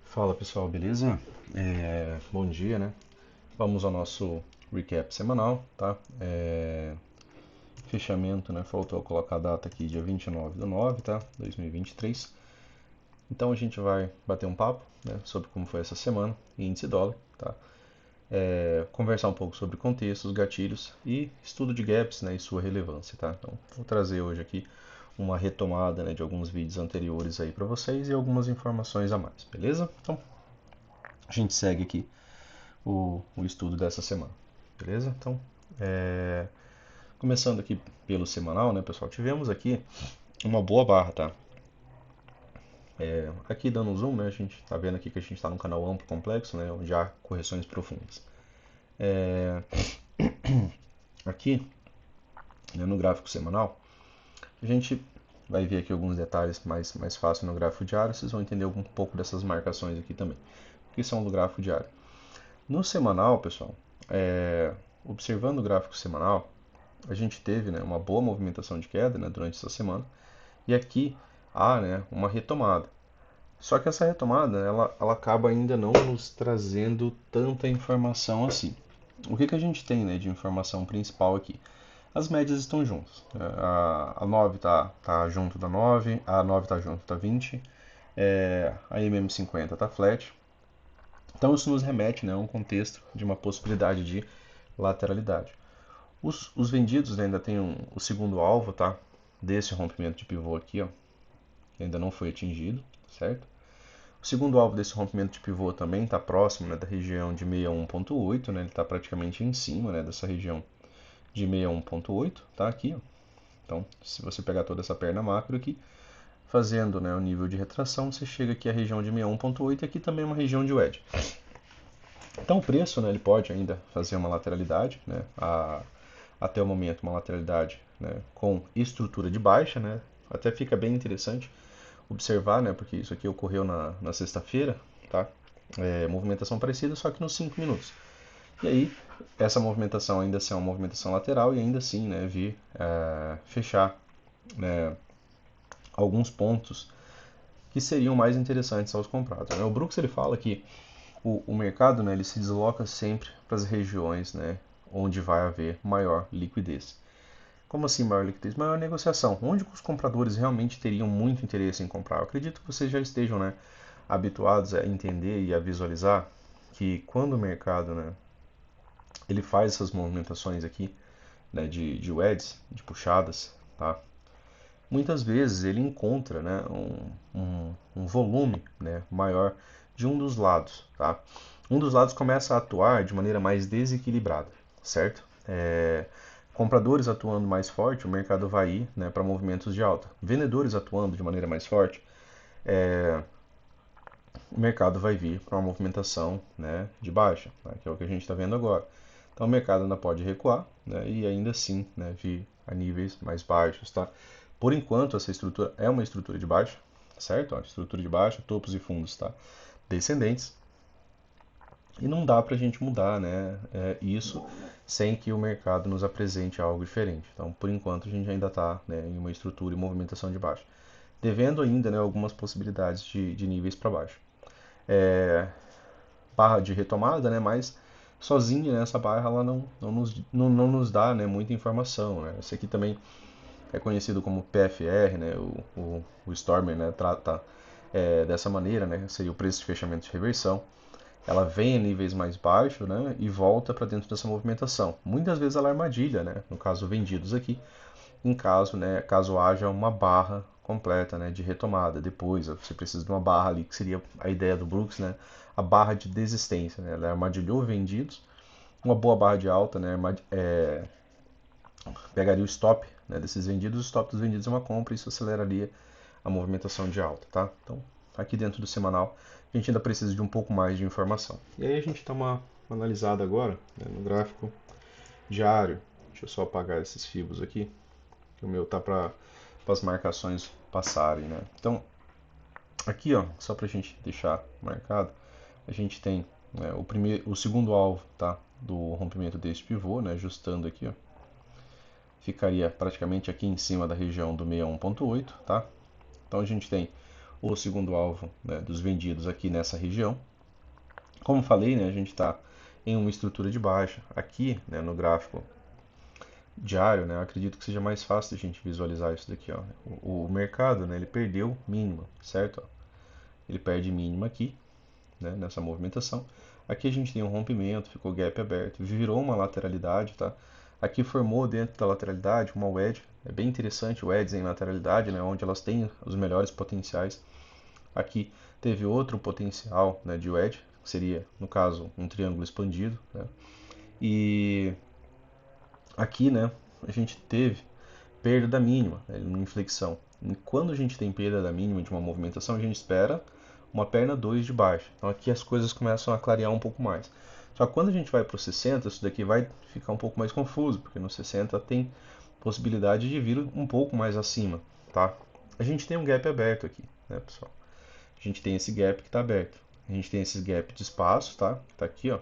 Fala pessoal, beleza? Bom dia, né? Vamos ao nosso recap semanal, tá? Fechamento, né? Faltou colocar a data aqui, dia 29/9, tá? 2023. Então a gente vai bater um papo, né, sobre como foi essa semana, índice dólar, tá? Conversar um pouco sobre contextos, gatilhos e estudo de gaps, né, e sua relevância, tá? Então vou trazer hoje aqui uma retomada, né, de alguns vídeos anteriores aí para vocês e algumas informações a mais, beleza? Então a gente segue aqui o estudo dessa semana, beleza? Então, é, começando aqui pelo semanal, né, pessoal? Tivemos aqui uma boa barra, tá? Aqui dando um zoom, né, a gente tá vendo aqui que a gente está num canal amplo complexo, né, onde há correções profundas. Aqui, né, no gráfico semanal, a gente vai ver aqui alguns detalhes mais fácil no gráfico diário, vocês vão entender um pouco dessas marcações aqui também, que são do gráfico diário. No semanal, pessoal, observando o gráfico semanal, a gente teve, né, uma boa movimentação de queda, né, durante essa semana, e aqui há, né, uma retomada. Só que essa retomada ela acaba ainda não nos trazendo tanta informação assim. O que a gente tem, né, de informação principal aqui? As médias estão juntas. A 9 tá junto da 9, a 9 tá junto da 20, a MM50 tá flat. Então isso nos remete, né, a um contexto de uma possibilidade de lateralidade. Os vendidos, né, ainda tem o segundo alvo, tá? Desse rompimento de pivô aqui, ó, que ainda não foi atingido, certo? O segundo alvo desse rompimento de pivô também está próximo, né, da região de 61.8, né? Ele está praticamente em cima, né, dessa região de 61.8, tá aqui, ó. Então, se você pegar toda essa perna macro aqui, fazendo, né, o nível de retração, você chega aqui à região de 61.8 e aqui também é uma região de wedge. Então o preço, né, ele pode ainda fazer uma lateralidade, né, até o momento uma lateralidade, né, com estrutura de baixa, né, até fica bem interessante observar, né, porque isso aqui ocorreu na sexta-feira, tá? Movimentação parecida, só que nos 5 minutos. E aí, essa movimentação ainda assim é uma movimentação lateral e ainda assim, né, vir fechar, né, alguns pontos que seriam mais interessantes aos comprados, né? O Brooks ele fala que o mercado, né, ele se desloca sempre para as regiões, né, onde vai haver maior liquidez. Como assim maior liquidez? Maior negociação. Onde os compradores realmente teriam muito interesse em comprar? Eu acredito que vocês já estejam, né, habituados a entender e a visualizar que quando o mercado, né, ele faz essas movimentações aqui, né, de wedges, de puxadas, tá? Muitas vezes ele encontra, né, um volume, né, maior de um dos lados, tá? Um dos lados começa a atuar de maneira mais desequilibrada, certo? Compradores atuando mais forte, o mercado vai ir, né, para movimentos de alta. Vendedores atuando de maneira mais forte, o mercado vai vir para uma movimentação, né, de baixa, né, que é o que a gente está vendo agora. Então o mercado ainda pode recuar, né, e ainda assim, né, vir a níveis mais baixos, tá? Por enquanto essa estrutura é uma estrutura de baixa, certo? Ó, estrutura de baixa, topos e fundos, tá? Descendentes. E não dá para a gente mudar, né, isso sem que o mercado nos apresente algo diferente. Então, por enquanto, a gente ainda está, né, em uma estrutura e movimentação de baixa, devendo ainda, né, algumas possibilidades de níveis para baixo. Barra de retomada, né, mas sozinha, né, essa barra ela não nos dá, né, muita informação. Né? Esse aqui também é conhecido como PFR, né, o Stormer, né, trata dessa maneira, né, seria o preço de fechamento de reversão. Ela vem a níveis mais baixos, né, e volta para dentro dessa movimentação. Muitas vezes ela é armadilha, né, no caso vendidos aqui, em caso, né, caso haja uma barra completa, né, de retomada. Depois você precisa de uma barra ali que seria a ideia do Brooks, né, a barra de desistência, né, ela armadilhou vendidos, uma boa barra de alta, né, pegaria o stop, né, desses vendidos, o stop dos vendidos é uma compra e isso aceleraria a movimentação de alta, tá? Então, aqui dentro do semanal, a gente ainda precisa de um pouco mais de informação. E aí a gente dá uma analisada agora, né, no gráfico diário. Deixa eu só apagar esses fibos aqui, que o meu tá para as marcações passarem, né? Então, aqui, ó, só para a gente deixar marcado, a gente tem, né, o segundo alvo, tá, do rompimento desse pivô, né, ajustando aqui, ó, ficaria praticamente aqui em cima da região do 61.8, tá? Então a gente tem o segundo alvo, né, dos vendidos aqui nessa região. Como falei, né, a gente está em uma estrutura de baixa. Aqui, né, no gráfico diário, né, eu acredito que seja mais fácil a gente visualizar isso daqui. Ó. O mercado, né, ele perdeu mínima, certo? Ó. Ele perde mínima aqui, né, nessa movimentação. Aqui a gente tem um rompimento, ficou gap aberto, virou uma lateralidade, tá? Aqui formou dentro da lateralidade uma wedge, é bem interessante wedges em lateralidade, né, onde elas têm os melhores potenciais. Aqui teve outro potencial, né, de wedge, que seria, no caso, um triângulo expandido, né? E aqui, né, a gente teve perda da mínima, né, uma inflexão. E quando a gente tem perda da mínima de uma movimentação, a gente espera uma perna 2 de baixa. Então aqui as coisas começam a clarear um pouco mais. Só que quando a gente vai para o 60, isso daqui vai ficar um pouco mais confuso, porque no 60 tem possibilidade de vir um pouco mais acima, tá? A gente tem um gap aberto aqui, né, pessoal? A gente tem esse gap que está aberto. A gente tem esse gap de espaço, tá? Tá aqui, ó.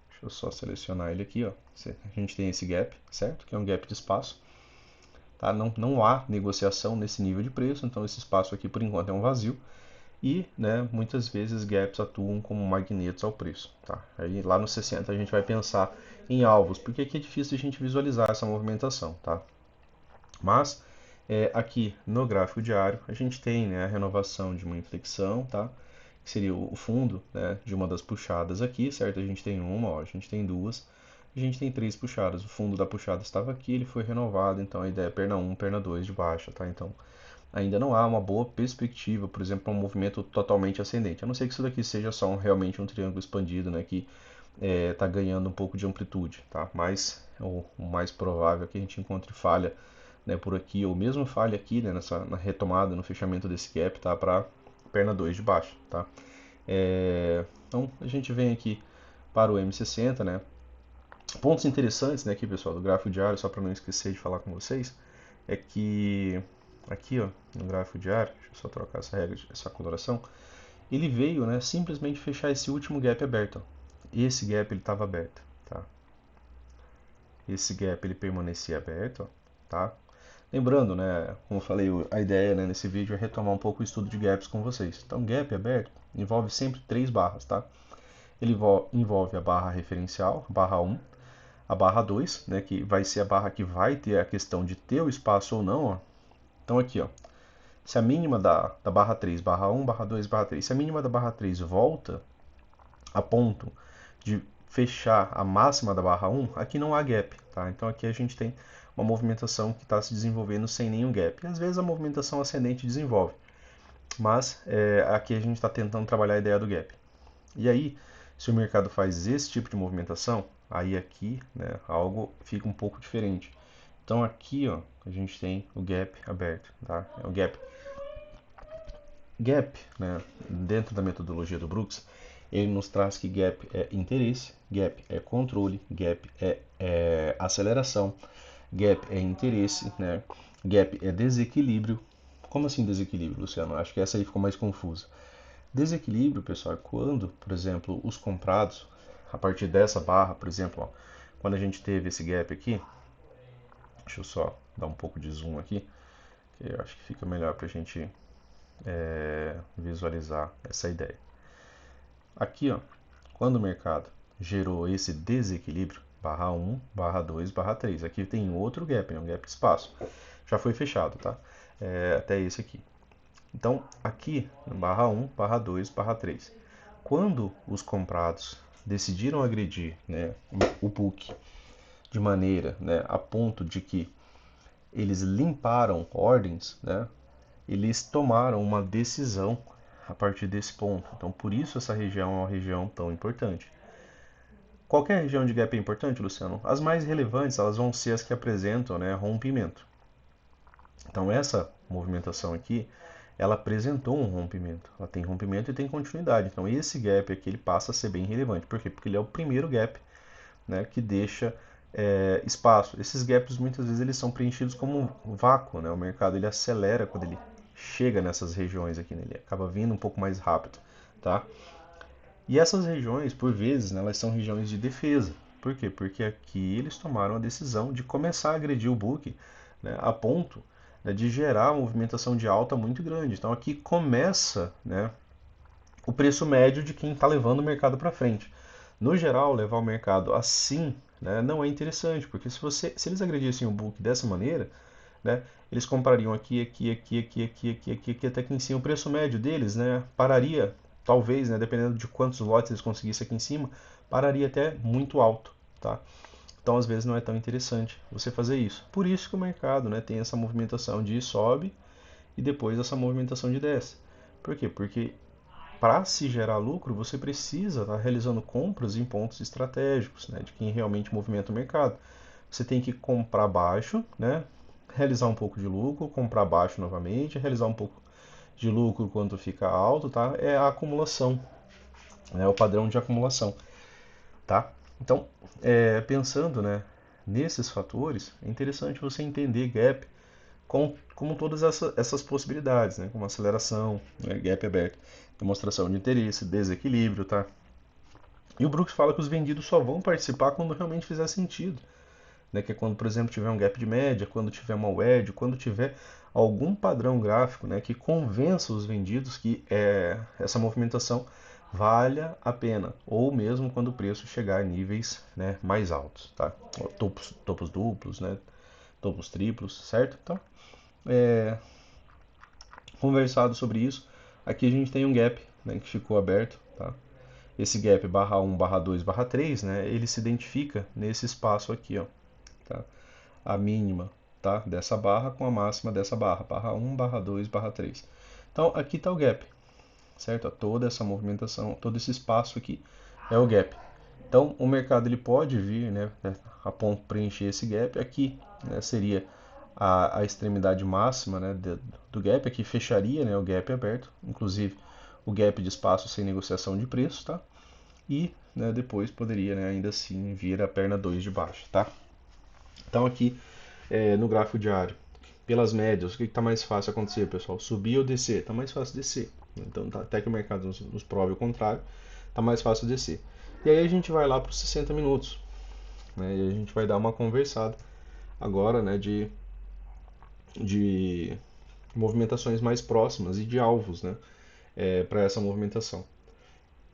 Deixa eu só selecionar ele aqui, ó. A gente tem esse gap, certo? Que é um gap de espaço. Tá? Não há negociação nesse nível de preço, então esse espaço aqui por enquanto é um vazio. E, né, muitas vezes gaps atuam como magnetos ao preço. Tá? Aí lá no 60 a gente vai pensar em alvos, porque aqui é difícil a gente visualizar essa movimentação. Tá? Mas aqui no gráfico diário a gente tem, né, a renovação de uma inflexão, tá? Que seria o fundo, né, de uma das puxadas aqui, certo? A gente tem uma, ó, a gente tem duas, a gente tem três puxadas. O fundo da puxada estava aqui, ele foi renovado, então a ideia é perna 1, perna 2 de baixa, tá? Então ainda não há uma boa perspectiva, por exemplo, para um movimento totalmente ascendente. A não ser que isso daqui seja só realmente um triângulo expandido, né, que está ganhando um pouco de amplitude, tá? Mas o mais provável é que a gente encontre falha, né, por aqui, ou mesmo falha aqui, né, na retomada, no fechamento desse gap, tá? Para perna 2 de baixo, tá? Então a gente vem aqui para o M60, né? Pontos interessantes, né, aqui, pessoal, do gráfico diário, só para não esquecer de falar com vocês, é que aqui, ó, no gráfico diário, deixa eu só trocar essa regra, essa coloração, ele veio, né, simplesmente fechar esse último gap aberto. Ó. Esse gap ele estava aberto, tá? Esse gap ele permanecia aberto, ó, tá? Lembrando, né, como eu falei, a ideia, né, nesse vídeo é retomar um pouco o estudo de gaps com vocês. Então, gap aberto envolve sempre três barras, tá? Ele envolve a barra referencial, barra 1, a barra 2, né, que vai ser a barra que vai ter a questão de ter o espaço ou não, ó. Então aqui, ó, se a mínima da barra 3, barra 1, barra 2, barra 3, se a mínima da barra 3 volta a ponto de fechar a máxima da barra 1, aqui não há gap, tá? Então aqui a gente tem uma movimentação que está se desenvolvendo sem nenhum gap. E às vezes a movimentação ascendente desenvolve, mas aqui a gente está tentando trabalhar a ideia do gap. E aí, se o mercado faz esse tipo de movimentação, aí aqui, né, algo fica um pouco diferente. Então aqui, ó, a gente tem o gap aberto, tá? É o gap. Gap, né, dentro da metodologia do Brooks, ele nos traz que gap é interesse, gap é controle, gap é aceleração, gap é interesse, né? Gap é desequilíbrio. Como assim desequilíbrio, Luciano? Acho que essa aí ficou mais confusa. Desequilíbrio, pessoal, é quando, por exemplo, os comprados, a partir dessa barra, por exemplo, ó, quando a gente teve esse gap aqui, deixa eu só dar um pouco de zoom aqui, que eu acho que fica melhor para a gente visualizar essa ideia. Aqui, ó, quando o mercado gerou esse desequilíbrio, barra 1, barra 2, barra 3, aqui tem outro gap, né, um gap de espaço. Já foi fechado, tá? Até esse aqui. Então, aqui, barra 1, barra 2, barra 3. Quando os comprados decidiram agredir, né, o book de maneira, né, a ponto de que eles limparam ordens, né, eles tomaram uma decisão a partir desse ponto. Então, por isso essa região é uma região tão importante. Qualquer região de gap é importante, Luciano? As mais relevantes elas vão ser as que apresentam, né, rompimento. Então, essa movimentação aqui, ela apresentou um rompimento. Ela tem rompimento e tem continuidade. Então, esse gap aqui ele passa a ser bem relevante. Por quê? Porque ele é o primeiro gap, né, que deixa espaço. Esses gaps muitas vezes eles são preenchidos como um vácuo, né? O mercado ele acelera quando ele chega nessas regiões aqui, né? Ele acaba vindo um pouco mais rápido, tá? E essas regiões, por vezes, né, elas são regiões de defesa. Por quê? Porque aqui eles tomaram a decisão de começar a agredir o book, né, a ponto né, de gerar uma movimentação de alta muito grande. Então aqui começa, né, o preço médio de quem está levando o mercado para frente. No geral, levar o mercado assim, né, não é interessante, porque se eles agredissem o book dessa maneira, né, eles comprariam aqui, até aqui em cima. O preço médio deles, né, pararia, talvez, né, dependendo de quantos lotes eles conseguissem aqui em cima, pararia até muito alto, tá? Então, às vezes, não é tão interessante você fazer isso. Por isso que o mercado, né, tem essa movimentação de sobe e depois essa movimentação de desce. Por quê? Porque para se gerar lucro, você precisa estar realizando compras em pontos estratégicos, né, de quem realmente movimenta o mercado. Você tem que comprar baixo, né, realizar um pouco de lucro, comprar baixo novamente, realizar um pouco de lucro quando fica alto, tá? É a acumulação, é o padrão de acumulação, tá? Então, pensando, né, nesses fatores, é interessante você entender gap como todas essas possibilidades, né? Como aceleração, né, gap aberto, demonstração de interesse, desequilíbrio, tá? E o Brooks fala que os vendidos só vão participar quando realmente fizer sentido, né? Que é quando, por exemplo, tiver um gap de média, quando tiver uma wedge, quando tiver algum padrão gráfico, né, que convença os vendidos que essa movimentação valha a pena, ou mesmo quando o preço chegar a níveis, né, mais altos, tá? Topos duplos, né, topos triplos, certo? Então, conversado sobre isso, aqui a gente tem um gap, né, que ficou aberto, tá? Esse gap barra 1, barra 2, barra 3, né, ele se identifica nesse espaço aqui, ó, tá? A mínima, tá, dessa barra com a máxima dessa barra, barra 1, barra 2, barra 3. Então aqui está o gap, certo? Toda essa movimentação, todo esse espaço aqui é o gap. Então o mercado ele pode vir, né, a ponto preencher esse gap aqui, né, seria a extremidade máxima, né, do gap, aqui fecharia, né, o gap aberto, inclusive o gap de espaço sem negociação de preço, tá? E, né, depois poderia, né, ainda assim vir a perna 2 de baixo, tá? Então aqui no gráfico diário, pelas médias, o que está mais fácil acontecer, pessoal? Subir ou descer? Está mais fácil descer. Então, até que o mercado nos prove o contrário, está mais fácil descer. E aí a gente vai lá para os 60 minutos, né? E a gente vai dar uma conversada agora, né, de movimentações mais próximas e de alvos, né, para essa movimentação.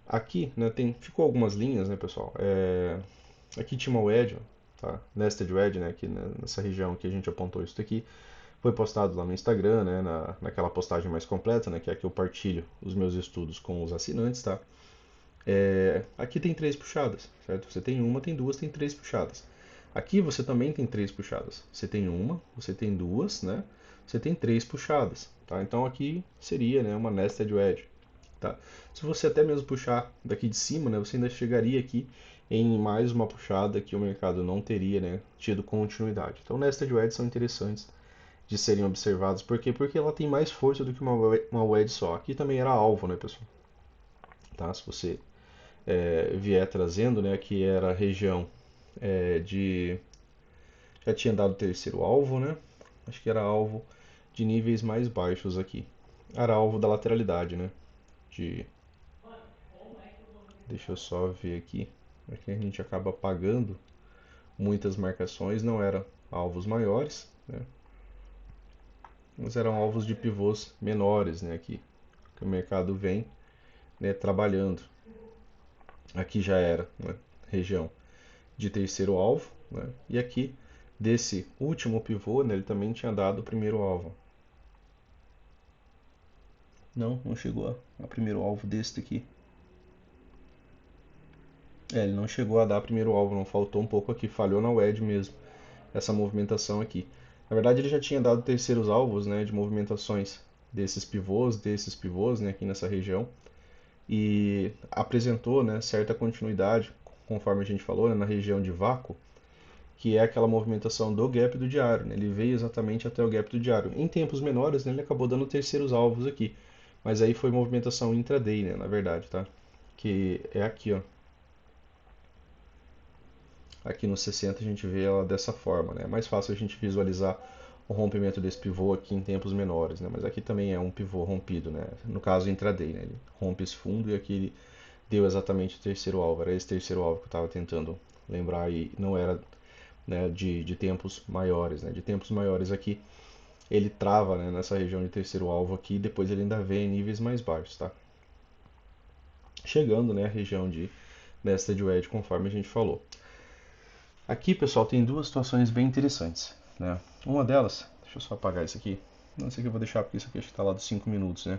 Aqui, né, ficou algumas linhas, né, pessoal? Aqui tinha uma wedge, tá? Nested wedge, né, aqui nessa região que a gente apontou isso aqui. Foi postado lá no Instagram, né, naquela postagem mais completa, né, que é que eu partilho os meus estudos com os assinantes, tá? Aqui tem três puxadas, certo? Você tem uma, tem duas, tem três puxadas. Aqui você também tem três puxadas. Você tem uma, você tem duas, né? Você tem três puxadas, tá? Então aqui seria, né, uma nested wedge, tá? Se você até mesmo puxar daqui de cima, né, você ainda chegaria aqui em mais uma puxada que o mercado não teria, né, tido continuidade. Então nested wedges são interessantes de serem observados. Por quê? Porque ela tem mais força do que uma wedge só. Aqui também era alvo, né, pessoal? Tá? Se você vier trazendo, né, aqui era a região de... Já tinha dado o terceiro alvo, né? Acho que era alvo de níveis mais baixos aqui. Era alvo da lateralidade, né? De... Deixa eu só ver aqui. Aqui a gente acaba apagando muitas marcações. Não eram alvos maiores, né? Mas eram alvos de pivôs menores, né? Aqui que o mercado vem, né, trabalhando. Aqui já era, né, região de terceiro alvo, né, e aqui desse último pivô, né, ele também tinha dado o primeiro alvo. Não chegou a primeiro alvo deste aqui. Ele não chegou a dar primeiro alvo, não, faltou um pouco aqui, falhou na wedge mesmo, essa movimentação aqui. Na verdade ele já tinha dado terceiros alvos, né, de movimentações desses pivôs, né, aqui nessa região, e apresentou, né, certa continuidade, conforme a gente falou, né, na região de vácuo, que é aquela movimentação do gap do diário, né? Ele veio exatamente até o gap do diário. Em tempos menores, né, ele acabou dando terceiros alvos aqui, mas aí foi movimentação intraday, né, na verdade, tá? Que é aqui, ó. Aqui no 60 a gente vê ela dessa forma, né? É mais fácil a gente visualizar o rompimento desse pivô aqui em tempos menores, né? Mas aqui também é um pivô rompido, né? No caso intraday, né? Ele rompe esse fundo e aqui ele deu exatamente o terceiro alvo. Era esse terceiro alvo que eu estava tentando lembrar e não era, né, de tempos maiores, né? De tempos maiores aqui ele trava, né, nessa região de terceiro alvo aqui, e depois ele ainda vem em níveis mais baixos, tá? Chegando, né, à região de Nested Wedge, conforme a gente falou. Aqui, pessoal, tem duas situações bem interessantes, né? Uma delas, deixa eu só apagar isso aqui. Não sei o que eu vou deixar porque isso aqui acho que está lá dos 5 minutos, né?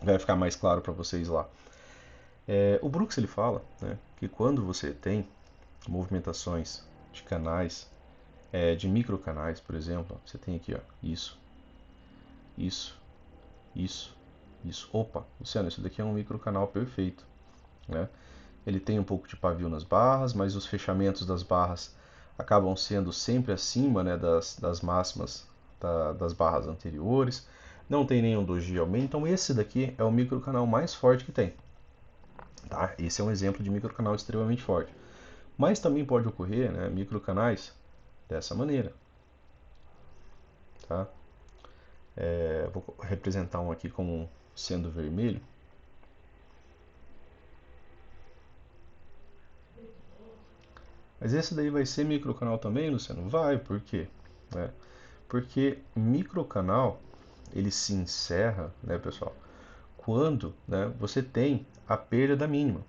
Vai ficar mais claro para vocês lá. O Brooks ele fala, né, que quando você tem movimentações de canais, de microcanais, por exemplo, você tem aqui, ó, isso, isso, isso, isso. Opa, Luciano, isso daqui é um microcanal perfeito, né? Ele tem um pouco de pavio nas barras, mas os fechamentos das barras acabam sendo sempre acima, né, das máximas das barras anteriores. Não tem nenhum doji aumento, então esse daqui é o microcanal mais forte que tem. Tá? Esse é um exemplo de microcanal extremamente forte. Mas também pode ocorrer, né, microcanais dessa maneira. Tá? Vou representar um aqui como sendo vermelho. Mas esse daí vai ser microcanal também, Luciano? Vai, por quê? Né? Porque microcanal ele se encerra, né, pessoal, quando, né, você tem a perda da mínima,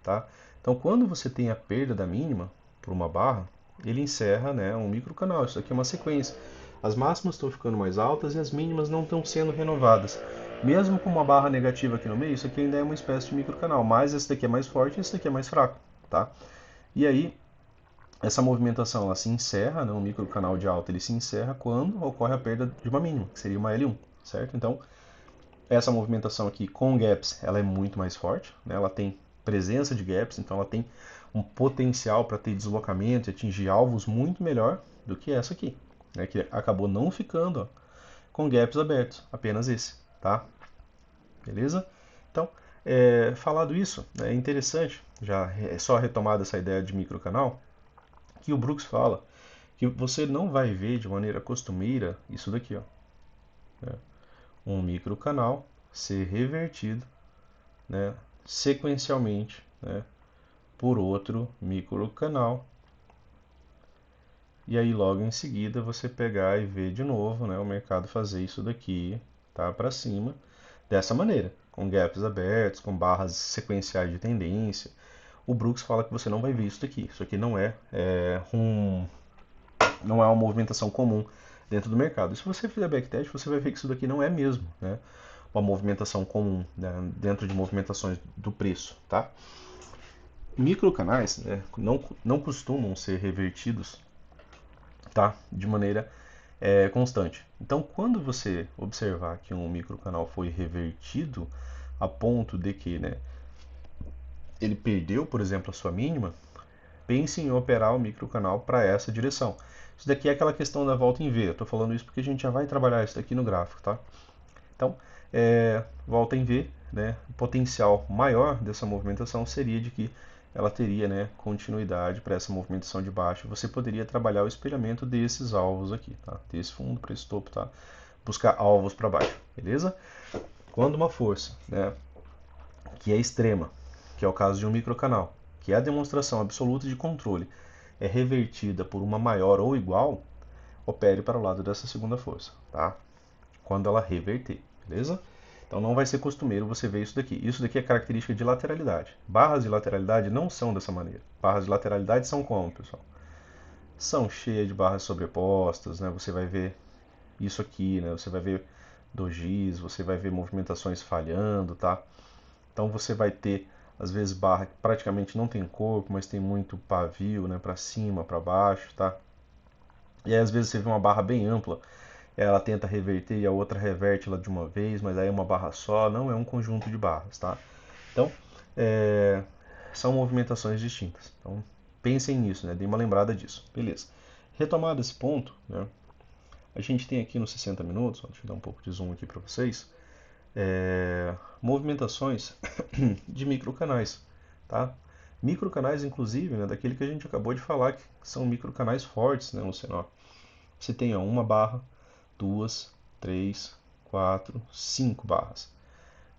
tá? Então, quando você tem a perda da mínima por uma barra, ele encerra, né, um microcanal. Isso aqui é uma sequência. As máximas estão ficando mais altas e as mínimas não estão sendo renovadas. Mesmo com uma barra negativa aqui no meio, isso aqui ainda é uma espécie de microcanal, mas esse daqui é mais forte e esse daqui é mais fraco, tá? E aí, essa movimentação ela se encerra, né, o microcanal de alta ele se encerra quando ocorre a perda de uma mínima, que seria uma L1, certo? Então, essa movimentação aqui com gaps, ela é muito mais forte, né? Ela tem presença de gaps, então ela tem um potencial para ter deslocamento e atingir alvos muito melhor do que essa aqui, né? Que acabou não ficando, ó, com gaps abertos, apenas esse, tá? Beleza? Então, falado isso, é interessante, já é só retomada essa ideia de microcanal, que o Brooks fala que você não vai ver de maneira costumeira isso daqui, ó, né? Um microcanal ser revertido, né, sequencialmente, né, por outro microcanal. E aí logo em seguida você pegar e ver de novo, né, o mercado fazer isso daqui, tá, para cima, dessa maneira, com gaps abertos, com barras sequenciais de tendência. O Brooks fala que você não vai ver isso daqui. Isso aqui não é uma movimentação comum dentro do mercado. E se você fizer backtest, você vai ver que isso daqui não é mesmo, né, uma movimentação comum, né, dentro de movimentações do preço, tá? Microcanais, né, não costumam ser revertidos, tá, de maneira constante. Então, quando você observar que um microcanal foi revertido a ponto de que, né, ele perdeu, por exemplo, a sua mínima, pense em operar o microcanal para essa direção. Isso daqui é aquela questão da volta em V. Eu estou falando isso porque a gente já vai trabalhar isso daqui no gráfico, tá? Então, volta em V, né, o potencial maior dessa movimentação seria de que ela teria, né, continuidade para essa movimentação de baixo. Você poderia trabalhar o espelhamento desses alvos aqui, tá? Desse fundo para esse topo, tá? Buscar alvos para baixo, beleza? Quando uma força, né, que é extrema, que é o caso de um microcanal, que é a demonstração absoluta de controle, é revertida por uma maior ou igual, opere para o lado dessa segunda força, tá? Quando ela reverter, beleza? Então não vai ser costumeiro você ver isso daqui. Isso daqui é característica de lateralidade. Barras de lateralidade não são dessa maneira. Barras de lateralidade são como, pessoal? São cheias de barras sobrepostas, né? Você vai ver isso aqui, né? Você vai ver dojis, você vai ver movimentações falhando, tá? Então você vai ter às vezes barra que praticamente não tem corpo, mas tem muito pavio, né? Para cima, para baixo, tá? E aí às vezes você vê uma barra bem ampla, ela tenta reverter e a outra reverte ela de uma vez, mas aí é uma barra só, não é um conjunto de barras, tá? Então, é, são movimentações distintas. Então, pensem nisso, né? Dê uma lembrada disso. Beleza. Retomado esse ponto, né? A gente tem aqui nos 60 minutos, deixa eu dar um pouco de zoom aqui para vocês, movimentações de microcanais, tá? Microcanais, inclusive, né, daquele que a gente acabou de falar, que são microcanais fortes, né, Luciano? Você tem ó, uma barra, duas, três, quatro, cinco barras.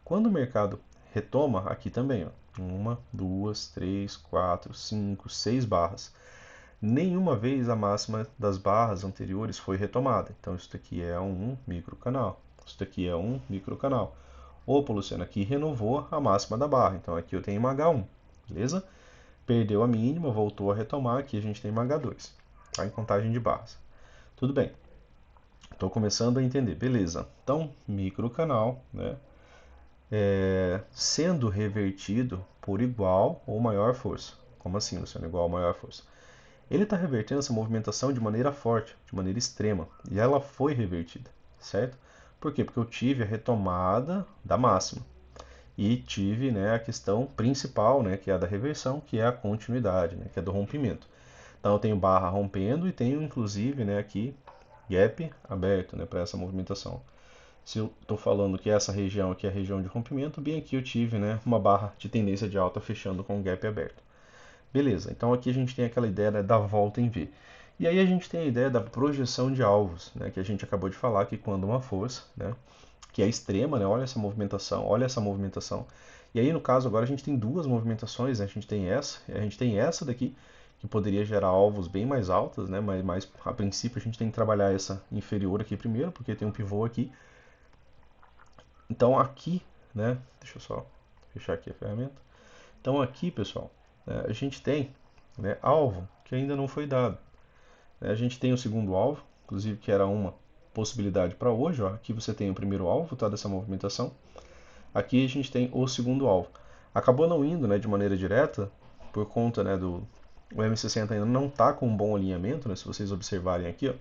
Quando o mercado retoma, aqui também, ó, uma, duas, três, quatro, cinco, seis barras. nenhuma vez a máxima das barras anteriores foi retomada. Então isso daqui é um microcanal. Isso daqui é um microcanal. Opa, Luciano, aqui renovou a máxima da barra. Então aqui eu tenho uma H1, beleza? Perdeu a mínima, voltou a retomar. Aqui a gente tem uma H2, tá? Em contagem de barras. Tudo bem. Estou começando a entender. Beleza. Então, microcanal, né? Sendo revertido por igual ou maior força. Como assim, Luciano? Igual ou maior força? Ele está revertendo essa movimentação de maneira forte, de maneira extrema, e ela foi revertida, certo? Por quê? Porque eu tive a retomada da máxima e tive, né, a questão principal, né, que é a da reversão, que é a continuidade, né, que é do rompimento. Então eu tenho barra rompendo e tenho inclusive, né, aqui gap aberto, né, para essa movimentação. Se eu estou falando que essa região aqui é a região de rompimento, bem aqui eu tive, né, uma barra de tendência de alta fechando com gap aberto. Beleza, então aqui a gente tem aquela ideia, né, da volta em V. E aí a gente tem a ideia da projeção de alvos, né, que a gente acabou de falar que quando uma força, né, que é extrema, né, olha essa movimentação. E aí no caso agora a gente tem duas movimentações, né, a gente tem essa e a gente tem essa daqui, que poderia gerar alvos bem mais altos, né, mas a princípio a gente tem que trabalhar essa inferior aqui primeiro, porque tem um pivô aqui. Então aqui, né, deixa eu só fechar aqui a ferramenta. Então aqui, pessoal, né, a gente tem, né, alvo que ainda não foi dado. A gente tem o segundo alvo, inclusive que era uma possibilidade para hoje. Ó. Aqui você tem o primeiro alvo, tá, dessa movimentação. Aqui a gente tem o segundo alvo. Acabou não indo, né, de maneira direta por conta, né, do o M60 ainda não está com um bom alinhamento, né, se vocês observarem aqui, ó,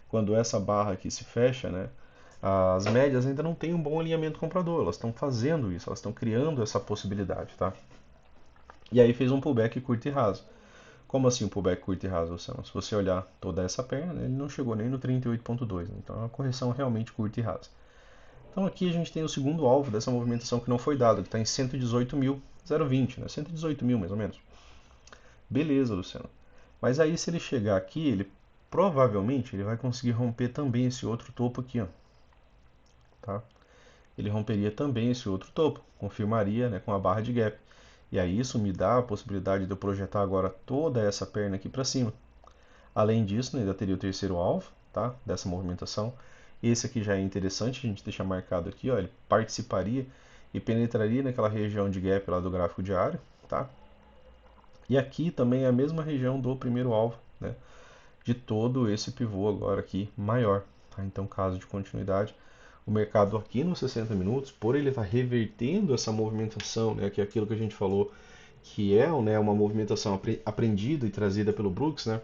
quando essa barra aqui se fecha, né, as médias ainda não têm um bom alinhamento comprador. Elas estão fazendo isso, elas estão criando essa possibilidade, tá? E aí fez um pullback curto e raso. Como assim um pullback curto e raso, Luciano? Se você olhar toda essa perna, ele não chegou nem no 38.2, né? Então é uma correção realmente curta e rasa. Então aqui a gente tem o segundo alvo dessa movimentação que não foi dado, que está em 118.020, né? 118 mil mais ou menos. Beleza, Luciano. Mas aí se ele chegar aqui, ele provavelmente ele vai conseguir romper também esse outro topo aqui, ó. Tá? Ele romperia também esse outro topo, confirmaria, né, com a barra de gap. E aí isso me dá a possibilidade de eu projetar agora toda essa perna aqui para cima. Além disso, né, ainda teria o terceiro alvo, tá, dessa movimentação. Esse aqui já é interessante, a gente deixa marcado aqui, ó, ele participaria e penetraria naquela região de gap lá do gráfico diário, tá? E aqui também é a mesma região do primeiro alvo, né, de todo esse pivô agora aqui maior, tá? Então, caso de continuidade, o mercado aqui nos 60 minutos, por ele estar revertendo essa movimentação, né, que é aquilo que a gente falou, que é, né, uma movimentação aprendida e trazida pelo Brooks, né,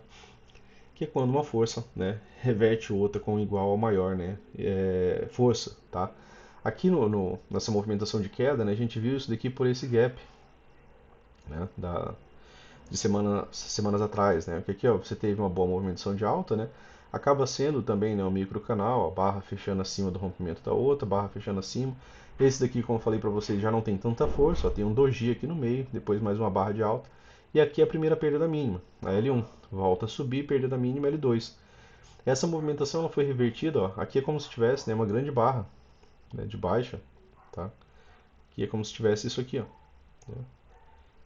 que é quando uma força, né, reverte outra com igual ou maior, né, força, tá? Aqui nessa movimentação de queda, né, a gente viu isso daqui por esse gap, né, de semanas atrás, né? Porque aqui, ó, você teve uma boa movimentação de alta, né? Acaba sendo também, né, um microcanal, a barra fechando acima do rompimento da outra, barra fechando acima. Esse daqui, como eu falei para vocês, já não tem tanta força, ó, tem um doji aqui no meio, depois mais uma barra de alta. E aqui é a primeira perda da mínima, a L1. Volta a subir, perda da mínima L2. Essa movimentação ela foi revertida, ó, aqui é como se tivesse, né, uma grande barra, né, de baixa, tá? Aqui é como se tivesse isso aqui, ó. Né?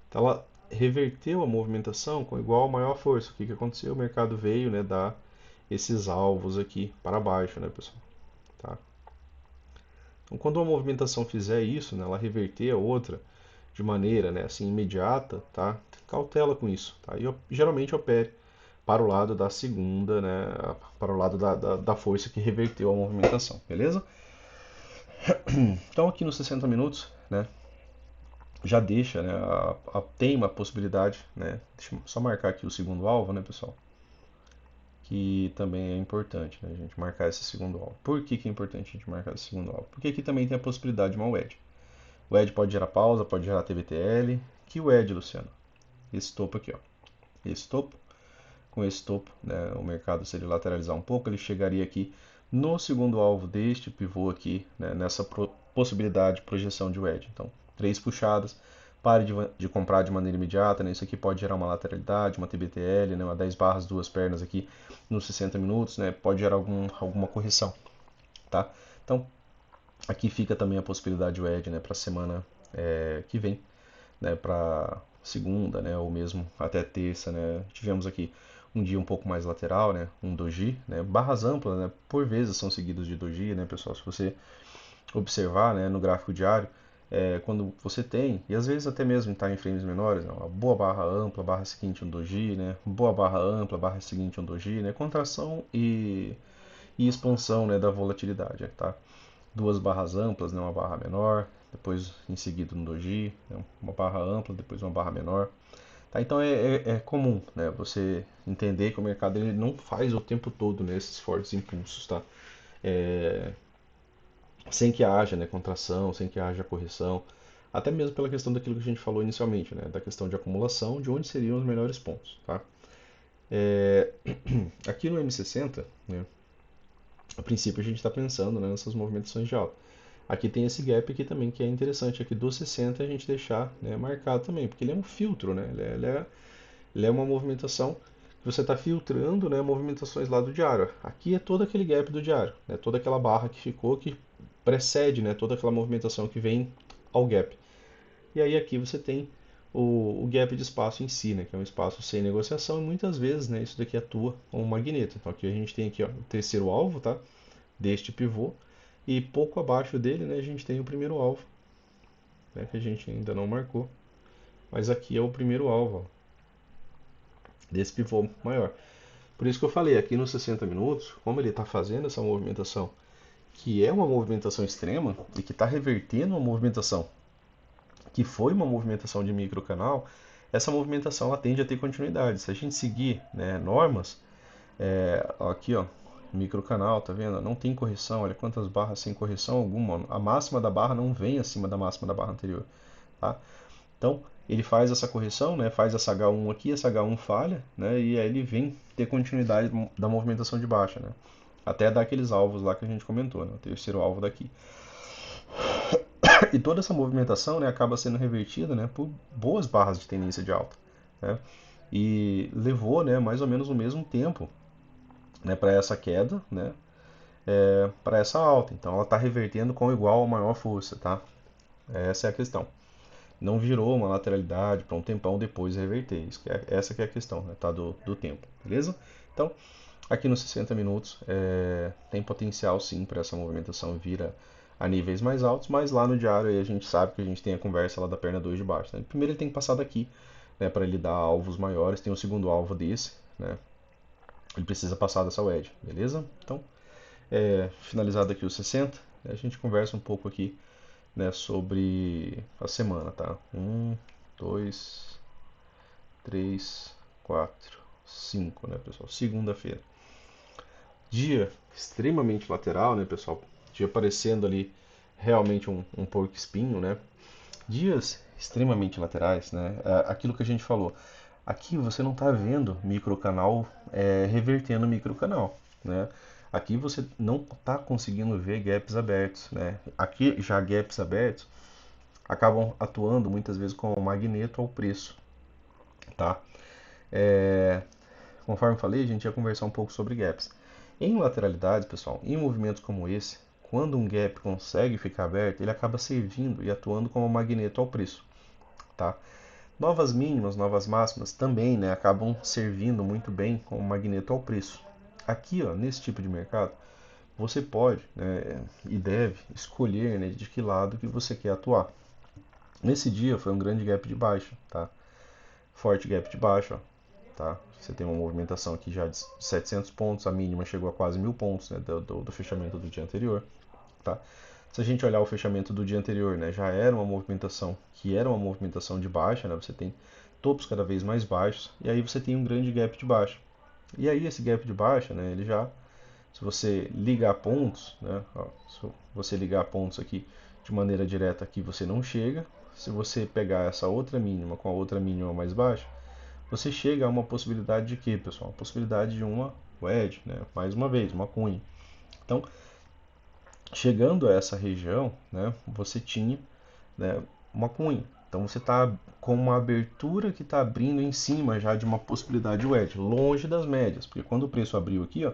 Então ela reverteu a movimentação com igual ou maior força. O que, que aconteceu? O mercado veio, né, dar esses alvos aqui para baixo, né, pessoal? Tá? Então, quando uma movimentação fizer isso, né, ela reverter a outra de maneira, né, assim, imediata, tá? Cautela com isso, tá? E geralmente opere para o lado da segunda, né, para o lado da força que reverteu a movimentação, beleza? Então aqui nos 60 minutos, né, já deixa, né, tem uma possibilidade, né, deixa eu só marcar aqui o segundo alvo, né, pessoal, que também é importante, né, a gente marcar esse segundo alvo. Por que que é importante a gente marcar esse segundo alvo? Porque aqui também tem a possibilidade de uma wedge. O wedge pode gerar pausa, pode gerar TBTL. Que wedge, Luciano? Esse topo aqui, ó. Esse topo, com esse topo, né, o mercado, se ele lateralizar um pouco, ele chegaria aqui no segundo alvo deste pivô aqui, né, nessa possibilidade de projeção de wedge. Então, 3 puxadas, pare de comprar de maneira imediata, né? Isso aqui pode gerar uma lateralidade, uma TBTL, né? Uma 10 barras, duas pernas aqui nos 60 minutos, né? Pode gerar alguma correção, tá? Então, aqui fica também a possibilidade de wedge, né? Para a semana que vem, né? Para segunda, né? Ou mesmo até terça, né? Tivemos aqui um dia um pouco mais lateral, né, um doji, né, barras amplas, né, por vezes são seguidas de doji, né, pessoal, se você observar, né, no gráfico diário, quando você tem, e às vezes até mesmo em time frames menores, né, uma boa barra ampla, barra seguinte um doji, né, boa barra ampla, barra seguinte um doji, né, contração e expansão, né, da volatilidade, tá? Duas barras amplas, né, uma barra menor, depois em seguida um doji, né, uma barra ampla, depois uma barra menor. Tá, então é comum, né, você entender que o mercado ele não faz o tempo todo, né, esses fortes impulsos, tá? É, sem que haja, né, contração, sem que haja correção, até mesmo pela questão daquilo que a gente falou inicialmente, né, da questão de acumulação, de onde seriam os melhores pontos, tá? É, aqui no M60, né, a princípio a gente está pensando, né, nessas movimentações de alta. Aqui tem esse gap aqui também que é interessante aqui do 60 a gente deixar, né, marcado também, porque ele é um filtro, né? Ele é uma movimentação que você está filtrando, né, movimentações lá do diário. Aqui é todo aquele gap do diário, né, toda aquela barra que ficou que precede, né, toda aquela movimentação que vem ao gap. E aí aqui você tem o gap de espaço em si, né, que é um espaço sem negociação e muitas vezes, né, isso daqui atua como um magneto. Então aqui a gente tem aqui, ó, o terceiro alvo, tá, deste pivô e pouco abaixo dele, né, a gente tem o primeiro alvo, né, que a gente ainda não marcou, mas aqui é o primeiro alvo, ó, desse pivô maior. Por isso que eu falei, aqui nos 60 minutos, como ele está fazendo essa movimentação, que é uma movimentação extrema e que está revertendo uma movimentação que foi uma movimentação de microcanal, essa movimentação ela tende a ter continuidade. Se a gente seguir, né, normas, aqui ó, microcanal, tá vendo? Não tem correção, olha quantas barras sem correção alguma. A máxima da barra não vem acima da máxima da barra anterior, tá? Então ele faz essa correção, né, faz essa H1 aqui, essa H1 falha, né, e aí ele vem ter continuidade da movimentação de baixa, né, até dar aqueles alvos lá que a gente comentou, né, o terceiro alvo daqui. E toda essa movimentação, né, acaba sendo revertida, né, por boas barras de tendência de alta, né, e levou, né, mais ou menos o mesmo tempo, né, para essa queda, né, para essa alta. Então ela está revertendo com igual ou maior força, tá? Essa é a questão. Não virou uma lateralidade para um tempão depois reverter. Essa que é a questão, né, tá, do tempo, beleza? Então, aqui nos 60 minutos tem potencial sim para essa movimentação vir a níveis mais altos, mas lá no diário aí a gente sabe que a gente tem a conversa lá da perna 2 de baixo. Né? Primeiro ele tem que passar daqui, né, para ele dar alvos maiores, tem o segundo alvo desse, né? Ele precisa passar dessa wedge, beleza? Então, finalizado aqui os 60, a gente conversa um pouco aqui, né, sobre a semana, tá? 2, 3, 4, 5, né, pessoal? Segunda-feira. Dia extremamente lateral, né, pessoal? Dia parecendo ali realmente um porco espinho, né? Dias extremamente laterais, né? Aquilo que a gente falou. Aqui você não está vendo microcanal revertendo microcanal, né? Aqui você não está conseguindo ver gaps abertos, né? Aqui já gaps abertos acabam atuando muitas vezes como magneto ao preço, tá? Conforme falei, a gente ia conversar um pouco sobre gaps. Em lateralidades, pessoal, em movimentos como esse, quando um gap consegue ficar aberto, ele acaba servindo e atuando como magneto ao preço, tá? Novas mínimas, novas máximas também, né, acabam servindo muito bem como magneto ao preço. Aqui, ó, nesse tipo de mercado, você pode, né, e deve escolher, né, de que lado que você quer atuar. Nesse dia foi um grande gap de baixa, tá? Forte gap de baixa, ó, tá? Você tem uma movimentação aqui já de 700 pontos, a mínima chegou a quase 1000 pontos, né, do fechamento do dia anterior, tá? Se a gente olhar o fechamento do dia anterior, né, já era uma movimentação que era uma movimentação de baixa, né? Você tem topos cada vez mais baixos e aí você tem um grande gap de baixa. E aí esse gap de baixa, né, ele já, se você ligar pontos, né, ó, se você ligar pontos aqui de maneira direta aqui você não chega. Se você pegar essa outra mínima com a outra mínima mais baixa, você chega a uma possibilidade de quê, pessoal? Uma possibilidade de uma wedge, né? Mais uma vez, uma cunha. Então, chegando a essa região, né, você tinha, né, uma cunha. Então você está com uma abertura que está abrindo em cima já de uma possibilidade de wedge, longe das médias, porque quando o preço abriu aqui, ó,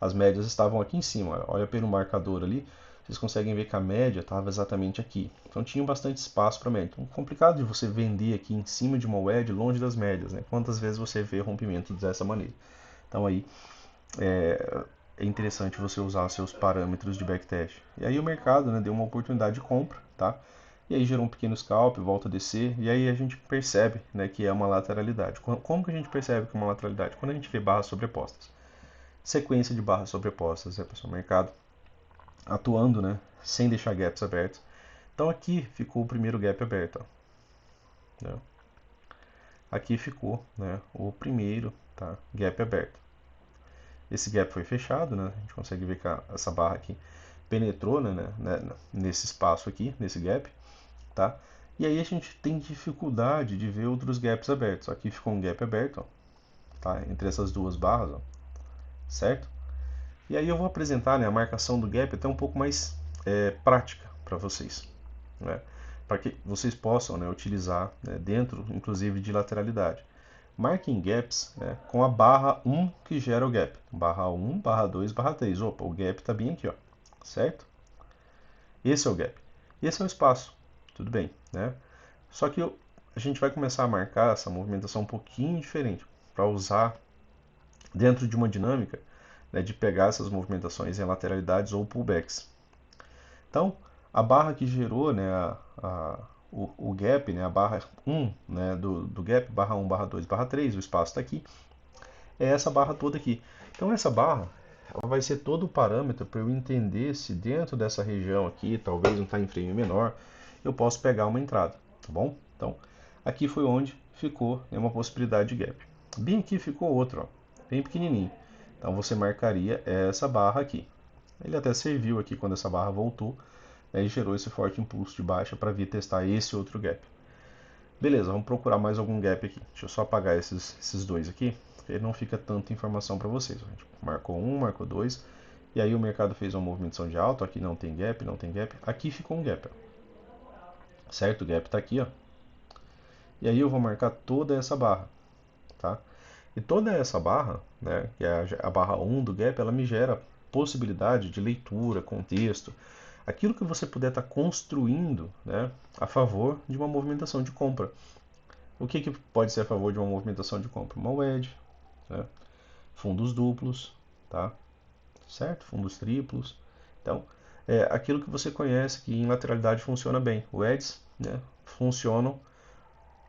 as médias estavam aqui em cima. Olha pelo marcador ali, vocês conseguem ver que a média estava exatamente aqui. Então tinha bastante espaço para média. Então, complicado de você vender aqui em cima de uma wedge longe das médias, né? Quantas vezes você vê rompimento dessa maneira? Então aí é interessante você usar seus parâmetros de backtest. E aí o mercado, né, deu uma oportunidade de compra, tá? E aí gerou um pequeno scalp, volta a descer, e aí a gente percebe, né, que é uma lateralidade. Como que a gente percebe que é uma lateralidade? Quando a gente vê barras sobrepostas. Sequência de barras sobrepostas, né, pessoal? O mercado atuando, né, sem deixar gaps abertos. Então aqui ficou o primeiro gap aberto, ó, né? Aqui ficou, né, o primeiro, tá, gap aberto. Esse gap foi fechado, né? A gente consegue ver que essa barra aqui penetrou, nesse espaço aqui, nesse gap, tá? E aí a gente tem dificuldade de ver outros gaps abertos. Aqui ficou um gap aberto, ó, tá? Entre essas duas barras, ó, certo? E aí eu vou apresentar, né, a marcação do gap até um pouco mais prática para vocês, né? Para que vocês possam, né, utilizar, né, dentro, inclusive, de lateralidade. Marquem gaps, né, com a barra 1 que gera o gap. Barra 1, barra 2, barra 3. Opa, o gap está bem aqui, ó, certo? Esse é o gap. Esse é o espaço, tudo bem, né? Só que a gente vai começar a marcar essa movimentação um pouquinho diferente para usar dentro de uma dinâmica, né, de pegar essas movimentações em lateralidades ou pullbacks. Então, a barra que gerou, né, o gap, né, a barra 1, né, do gap, barra 1, barra 2, barra 3, o espaço está aqui, é essa barra toda aqui. Então, essa barra ela vai ser todo o parâmetro para eu entender se dentro dessa região aqui, talvez um time frame menor, eu posso pegar uma entrada, tá bom? Então, aqui foi onde ficou, né, uma possibilidade de gap. Bem aqui ficou outro, ó, bem pequenininho. Então, você marcaria essa barra aqui. Ele até serviu aqui quando essa barra voltou, né, e gerou esse forte impulso de baixa para vir testar esse outro gap. Beleza, vamos procurar mais algum gap aqui. Deixa eu só apagar esses dois aqui, porque não fica tanta informação para vocês. A gente marcou um, marcou dois, e aí o mercado fez uma movimentação de alta. Aqui não tem gap, não tem gap. Aqui ficou um gap, ó, certo? O gap está aqui, ó. E aí eu vou marcar toda essa barra, tá? E toda essa barra, né, que é a barra 1 do gap, ela me gera possibilidade de leitura, contexto, aquilo que você puder estar construindo, né, a favor de uma movimentação de compra. O que pode ser a favor de uma movimentação de compra? Uma wedge, né, fundos duplos, tá? Certo? Fundos triplos. Então, é aquilo que você conhece que em lateralidade funciona bem. Wedges, né, funcionam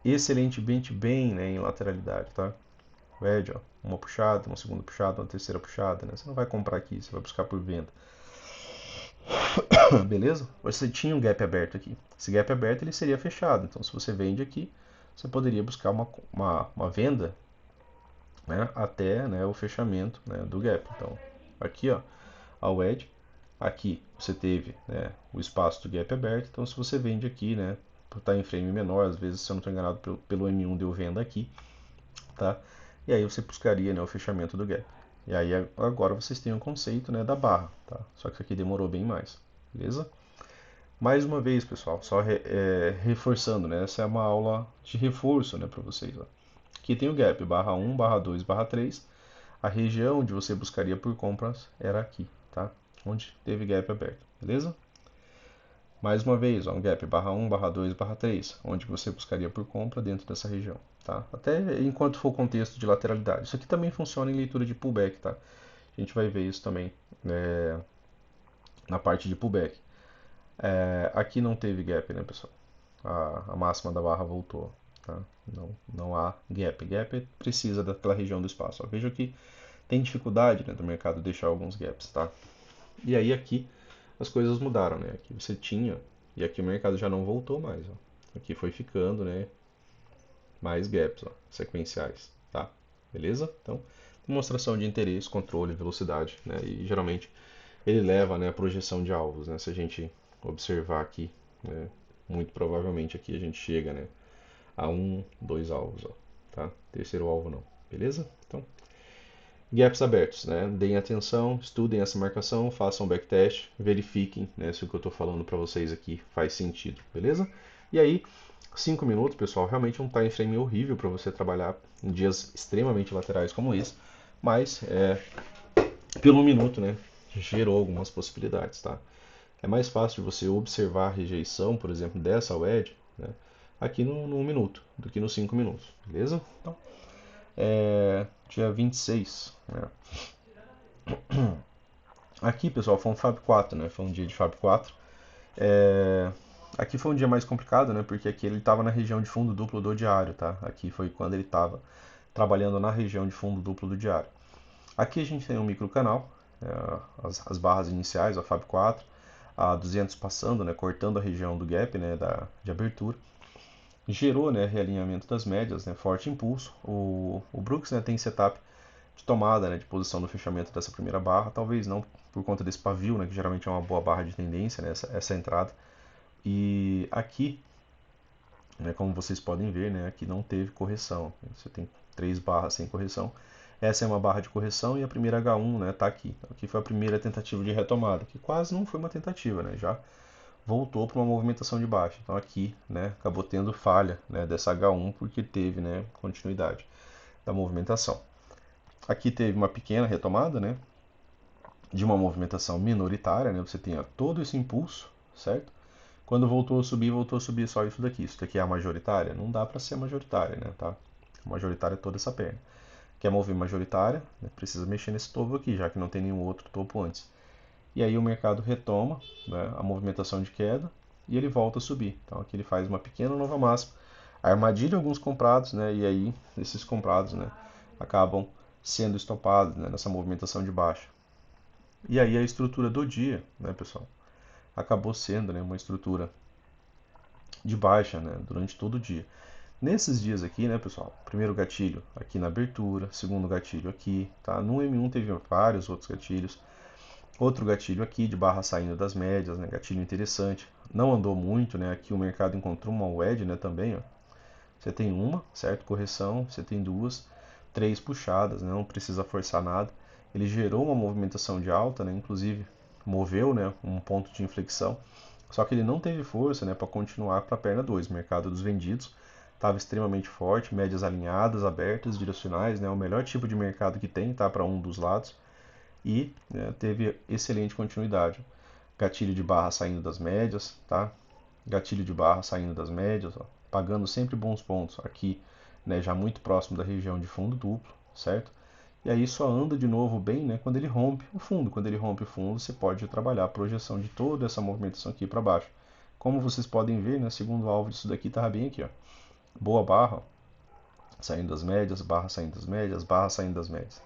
excelentemente bem, né, em lateralidade, tá? Wedge, ó, uma puxada, uma segunda puxada, uma terceira puxada, né? Você não vai comprar aqui, você vai buscar por venda. Beleza? Você tinha um gap aberto aqui. Esse gap aberto ele seria fechado. Então, se você vende aqui, você poderia buscar uma venda, né, até, né, o fechamento, né, do gap. Então, aqui, ó, a wedge, aqui você teve, né, o espaço do gap aberto. Então, se você vende aqui, né, por estar em frame menor, às vezes, se eu não estou enganado, pelo M1 deu venda aqui, tá? E aí você buscaria, né, o fechamento do gap. E aí agora vocês têm o conceito, né, da barra, tá? Só que isso aqui demorou bem mais, beleza? Mais uma vez, pessoal, só reforçando, né? Essa é uma aula de reforço, né, para vocês. Ó. Aqui tem o gap, barra 1, barra 2, barra 3. A região onde você buscaria por compras era aqui, tá? Onde teve gap aberto, beleza? Mais uma vez, ó, um gap, barra 1, barra 2, barra 3, onde você buscaria por compra dentro dessa região, tá? Até enquanto for o contexto de lateralidade. Isso aqui também funciona em leitura de pullback, tá? A gente vai ver isso também na parte de pullback. Aqui não teve gap, né, pessoal? A máxima da barra voltou. Tá? Não há gap. Gap precisa daquela região do espaço. Ó. Veja que tem dificuldade, né, do mercado deixar alguns gaps. Tá? E aí aqui as coisas mudaram. Né? Aqui você tinha, e aqui o mercado já não voltou mais. Ó. Aqui foi ficando, né, mais gaps, ó, sequenciais. Tá? Beleza? Então, demonstração de interesse, controle, velocidade. Né? E geralmente ele leva, né, a projeção de alvos. Né? Se a gente observar aqui, né, muito provavelmente aqui a gente chega, né, a dois alvos, ó, tá? Terceiro alvo não, beleza? Então, gaps abertos, né? Deem atenção, estudem essa marcação, façam backtest, verifiquem, né, se o que eu estou falando para vocês aqui faz sentido, beleza? E aí, 5 minutos, pessoal, realmente é um time frame horrível para você trabalhar em dias extremamente laterais como esse, mas pelo minuto, né, gerou algumas possibilidades, tá? é mais fácil de você observar a rejeição, por exemplo, dessa wedge, né, aqui no 1 minuto do que nos 5 minutos, beleza? Então, dia 26, né? Aqui, pessoal, foi um Fab 4, né? Foi um dia de Fab 4. Aqui foi um dia mais complicado, né? Porque aqui ele estava na região de fundo duplo do diário, tá? Aqui foi quando ele estava trabalhando na região de fundo duplo do diário. Aqui a gente tem um microcanal, as barras iniciais, a Fab 4, a 200 passando, né? Cortando a região do gap, né? De abertura. Gerou, né? Realinhamento das médias, né? Forte impulso. O Brooks, né? Tem setup de tomada, né, de posição no fechamento dessa primeira barra, talvez não por conta desse pavio, né, que geralmente é uma boa barra de tendência, né, essa entrada. E aqui, né, como vocês podem ver, né, aqui não teve correção. Você tem 3 barras sem correção. Essa é uma barra de correção e a primeira H1, né, tá aqui. Aqui foi a primeira tentativa de retomada, que quase não foi uma tentativa, né, já voltou para uma movimentação de baixa. Então aqui, né, acabou tendo falha, né, dessa H1 porque teve, né, continuidade da movimentação. Aqui teve uma pequena retomada, né, de uma movimentação minoritária, né, você tinha todo esse impulso, certo? Quando voltou a subir só isso daqui. Isso daqui é a majoritária? Não dá para ser majoritária, né, tá? A majoritária é toda essa perna. Quer mover majoritária, né, precisa mexer nesse topo aqui, já que não tem nenhum outro topo antes. E aí o mercado retoma, né, a movimentação de queda e ele volta a subir. Então aqui ele faz uma pequena nova máxima, armadilha alguns comprados, né, e aí esses comprados, né, acabam sendo estopados, né, nessa movimentação de baixa. E aí a estrutura do dia, né, pessoal, acabou sendo, né, uma estrutura de baixa, né, durante todo o dia. Nesses dias aqui, né, pessoal, primeiro gatilho aqui na abertura, segundo gatilho aqui, tá? No M1 teve vários outros gatilhos. Outro gatilho aqui de barra saindo das médias, né, gatilho interessante. Não andou muito, né? Aqui o mercado encontrou uma wedge, né, também, ó. Você tem uma, certo? Correção, você tem duas, 3 puxadas, né? Não precisa forçar nada. Ele gerou uma movimentação de alta, né? Inclusive moveu, né, um ponto de inflexão. Só que ele não teve força, né, para continuar para a perna 2. O mercado dos vendidos estava extremamente forte, médias alinhadas, abertas, direcionais, né, o melhor tipo de mercado que tem, tá, para um dos lados. E né, teve excelente continuidade. Gatilho de barra saindo das médias, tá? Gatilho de barra saindo das médias, ó, pagando sempre bons pontos aqui, né, já muito próximo da região de fundo duplo, certo? E aí só anda de novo bem, né, quando ele rompe o fundo. Quando ele rompe o fundo, você pode trabalhar a projeção de toda essa movimentação aqui para baixo. Como vocês podem ver, né, segundo alvo disso daqui estava bem aqui, ó. Boa barra, ó, saindo das médias, barra saindo das médias, barra saindo das médias.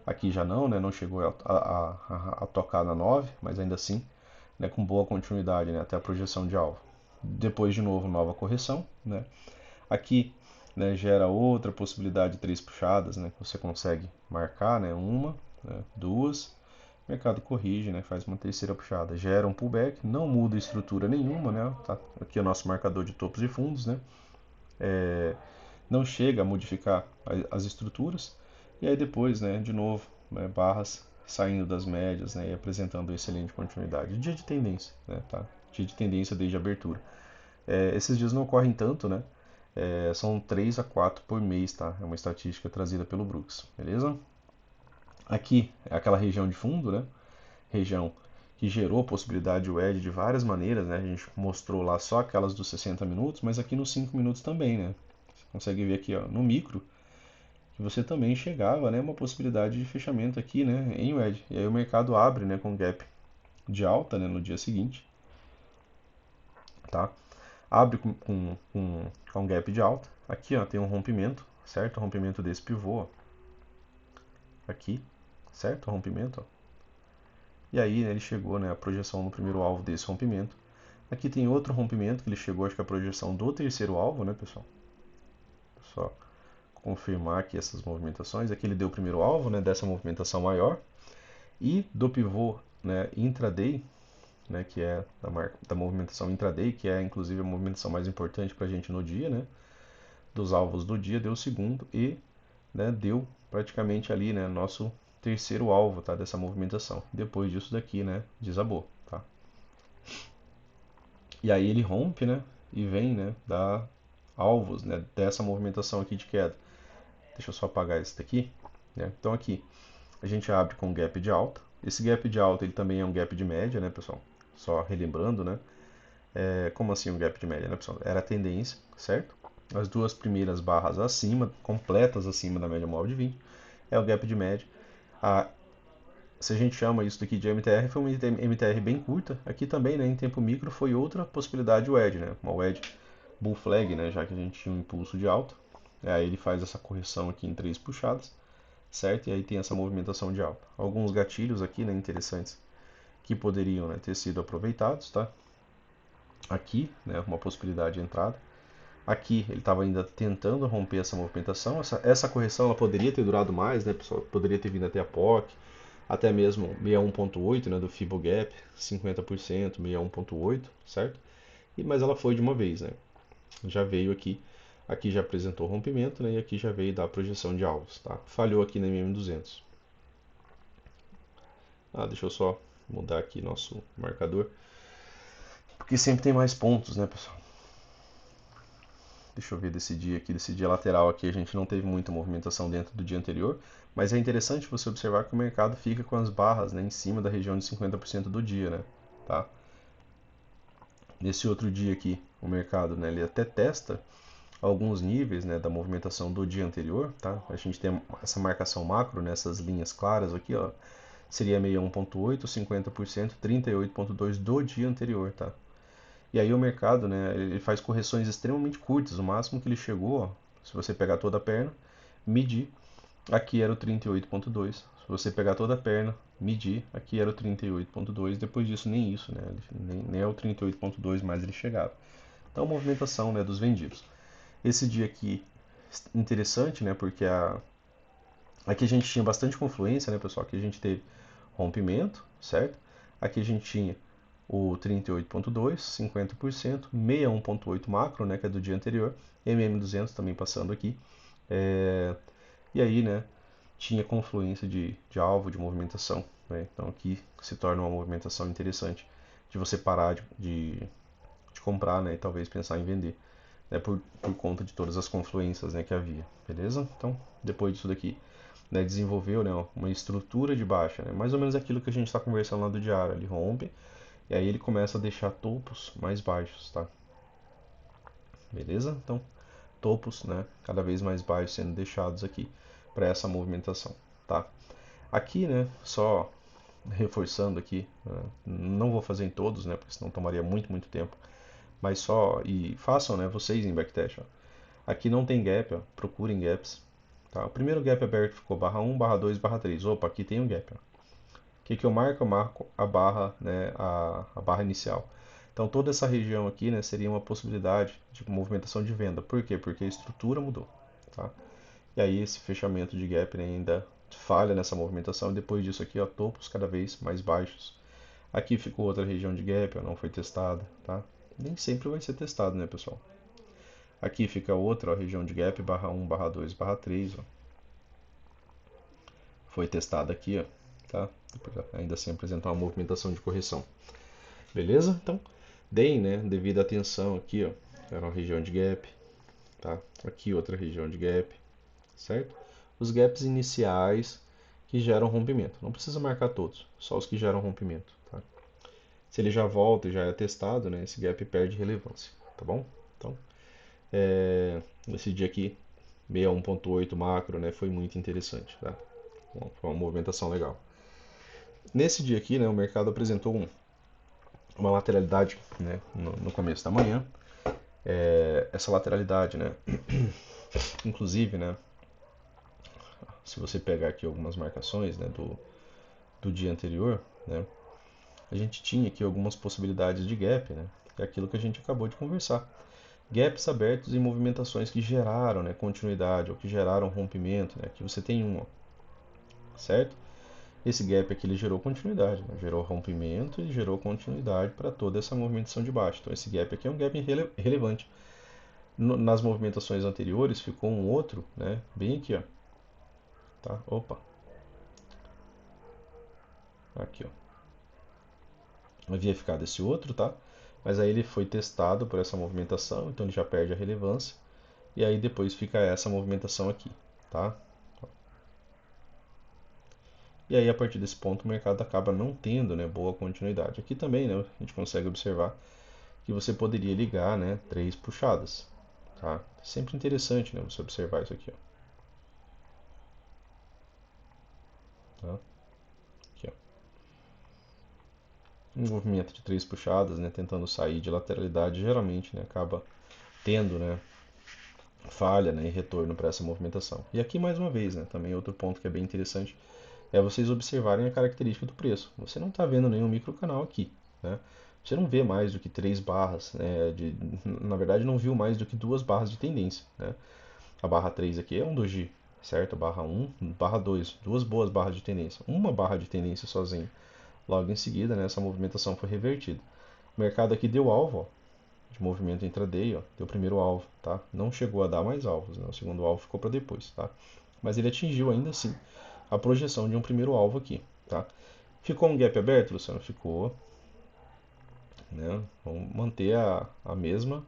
Aqui já não, né, não chegou a tocar na 9, mas ainda assim, né, com boa continuidade, né, até a projeção de alvo. Depois de novo nova correção, né? Aqui, né, gera outra possibilidade de 3 puxadas, né, que você consegue marcar, né, uma, né, duas, o mercado corrige, né, faz uma terceira puxada, gera um pullback, não muda estrutura nenhuma, né, tá aqui é o nosso marcador de topos e fundos, né, não chega a modificar as estruturas, e aí depois, né, de novo, né, barras saindo das médias, né, e apresentando excelente continuidade. Dia de tendência, né, tá? Dia de tendência desde a abertura. Esses dias não ocorrem tanto, né? São 3 a 4 por mês, tá? É uma estatística trazida pelo Brooks, beleza? Aqui é aquela região de fundo, né? Região que gerou possibilidade de wedge de várias maneiras, né? A gente mostrou lá só aquelas dos 60 minutos, mas aqui nos 5 minutos também, né? Você consegue ver aqui, ó, no micro, que você também chegava, né? Uma possibilidade de fechamento aqui, né? Em wedge. E aí o mercado abre, né? Com gap de alta, né? No dia seguinte, tá? Abre com gap de alta. Aqui ó, tem um rompimento, certo? O rompimento desse pivô, ó. Aqui, certo? O rompimento. Ó. E aí né, ele chegou né, a projeção no primeiro alvo desse rompimento. Aqui tem outro rompimento que ele chegou, acho que a projeção do terceiro alvo, né, pessoal? Só confirmar aqui essas movimentações. Aqui ele deu o primeiro alvo né, dessa movimentação maior. E do pivô né, intraday, né, que é da movimentação intraday, que é inclusive a movimentação mais importante para a gente no dia, né? Dos alvos do dia, deu o segundo e né, deu praticamente ali né, nosso terceiro alvo tá, dessa movimentação. Depois disso daqui, né, desabou. Tá? E aí ele rompe né, e vem né, dar alvos né, dessa movimentação aqui de queda. Deixa eu só apagar esse daqui. Né? Então aqui a gente abre com gap de alta. Esse gap de alta ele também é um gap de média, né, pessoal? só relembrando, né? Como assim um gap de média, né, pessoal? Era a tendência, certo? As duas primeiras barras acima, completas acima da média móvel de 20, é o gap de média. Se a gente chama isso daqui de MTR, foi uma MTR bem curta. Aqui também, né, em tempo micro, foi outra possibilidade o wedge, né? Uma wedge bull flag, né, já que a gente tinha um impulso de alta. Aí ele faz essa correção aqui em 3 puxadas, certo? E aí tem essa movimentação de alta. Alguns gatilhos aqui, né, interessantes que poderiam, né, ter sido aproveitados, tá? Aqui, né, uma possibilidade de entrada. Aqui ele estava ainda tentando romper essa movimentação. Essa correção ela poderia ter durado mais, né, pessoal? Poderia ter vindo até a POC, até mesmo 61.8, né, do Fibogap, 50%, 61.8, certo? Mas ela foi de uma vez, né? Já veio aqui já apresentou rompimento, né? E aqui já veio da projeção de alvos, tá? Falhou aqui na MM200. Deixa eu só mudar aqui nosso marcador, porque sempre tem mais pontos, né, pessoal? Deixa eu ver desse dia aqui, desse dia lateral aqui, a gente não teve muita movimentação dentro do dia anterior, mas é interessante você observar que o mercado fica com as barras, né, em cima da região de 50% do dia, né, tá? Nesse outro dia aqui, o mercado, né, ele até testa alguns níveis, né, da movimentação do dia anterior, tá? A gente tem essa marcação macro nessas linhas claras aqui, ó, seria 61.8, 50%, 38.2 do dia anterior, tá? E aí o mercado, né, ele faz correções extremamente curtas, o máximo que ele chegou, ó, se você pegar toda a perna, medir, aqui era o 38.2. Se você pegar toda a perna, medir, aqui era o 38.2. Depois disso nem isso, né, nem é o 38.2 mais ele chegava. Então movimentação, né, dos vendidos. Esse dia aqui interessante, né, porque aqui a gente tinha bastante confluência, né, pessoal? Aqui a gente teve rompimento, certo? Aqui a gente tinha o 38.2, 50%, 61.8 macro, né, que é do dia anterior, MM200 também passando aqui. E aí, né, tinha confluência de alvo, de movimentação, né? Então aqui se torna uma movimentação interessante de você parar de comprar, né, e talvez pensar em vender, né, por conta de todas as confluências, né, que havia, beleza? Então, depois disso daqui, né, desenvolveu, né, uma estrutura de baixa, né, mais ou menos aquilo que a gente está conversando lá do diário, ele rompe e aí ele começa a deixar topos mais baixos, tá? Beleza? Então, topos, né, cada vez mais baixos sendo deixados aqui para essa movimentação, tá? Aqui, né, só reforçando aqui, não vou fazer em todos, né, porque senão tomaria muito tempo, mas só, e façam, né, vocês em backtest, ó. Aqui não tem gap, ó, procurem gaps, tá? O primeiro gap aberto ficou barra 1, barra 2, barra 3, opa, aqui tem um gap, ó. O que que eu marco? Eu marco a barra, né, a barra inicial. Então toda essa região aqui, né, seria uma possibilidade de movimentação de venda. Por quê? Porque a estrutura mudou, tá? E aí esse fechamento de gap, né, ainda falha nessa movimentação e depois disso aqui, ó, topos cada vez mais baixos. Aqui ficou outra região de gap, ó, não foi testada, tá? Nem sempre vai ser testado, né, pessoal? Aqui fica outra, ó, região de gap, barra 1, barra 2, barra 3, ó. Foi testada aqui, ó, tá? Ainda assim apresentar uma movimentação de correção. Beleza? Então, deem, né, devida atenção aqui, ó. Era uma região de gap, tá? Aqui outra região de gap, certo? Os gaps iniciais que geram rompimento. Não precisa marcar todos, só os que geram rompimento, tá? Se ele já volta e já é testado, né, esse gap perde relevância, tá bom? Então, esse dia aqui, 61.8 macro, né, foi muito interessante, tá? Foi uma movimentação legal. Nesse dia aqui, né, o mercado apresentou uma lateralidade, né, no começo da manhã. Essa lateralidade, né, inclusive, né, se você pegar aqui algumas marcações, né, do dia anterior, né, a gente tinha aqui algumas possibilidades de gap, né, que é aquilo que a gente acabou de conversar. Gaps abertos em movimentações que geraram, né, continuidade ou que geraram rompimento, né, aqui você tem um, ó, certo? Esse gap aqui ele gerou continuidade, né? Gerou rompimento e gerou continuidade para toda essa movimentação de baixo. Então esse gap aqui é um gap relevante. Nas movimentações anteriores ficou um outro, né? Bem aqui, ó. Tá? Opa. Aqui, ó. Havia ficado esse outro, tá? Mas aí ele foi testado por essa movimentação, então ele já perde a relevância. E aí depois fica essa movimentação aqui, tá? E aí, a partir desse ponto, o mercado acaba não tendo, né, boa continuidade. Aqui também, né, a gente consegue observar que você poderia ligar, né, 3 puxadas. Tá? Sempre interessante, né, você observar isso aqui. Ó. Tá? Aqui, ó. Um movimento de 3 puxadas, né, tentando sair de lateralidade, geralmente, né, acaba tendo, né, falha, né, e retorno para essa movimentação. E aqui mais uma vez, né, também outro ponto que é bem interessante é vocês observarem a característica do preço. Você não está vendo nenhum microcanal aqui, né? Você não vê mais do que 3 barras, né, na verdade não viu mais do que 2 barras de tendência, né? A barra 3 aqui é um doji, certo? Barra 1, barra 2, 2 boas barras de tendência. Uma barra de tendência sozinha. Logo em seguida, né, essa movimentação foi revertida. O mercado aqui deu alvo, ó, de movimento intraday, ó, deu o primeiro alvo, tá? Não chegou a dar mais alvos, né? O segundo alvo ficou para depois, tá? Mas ele atingiu ainda assim a projeção de um primeiro alvo aqui, tá? Ficou um gap aberto, Luciano? Ficou, né? Vamos manter a mesma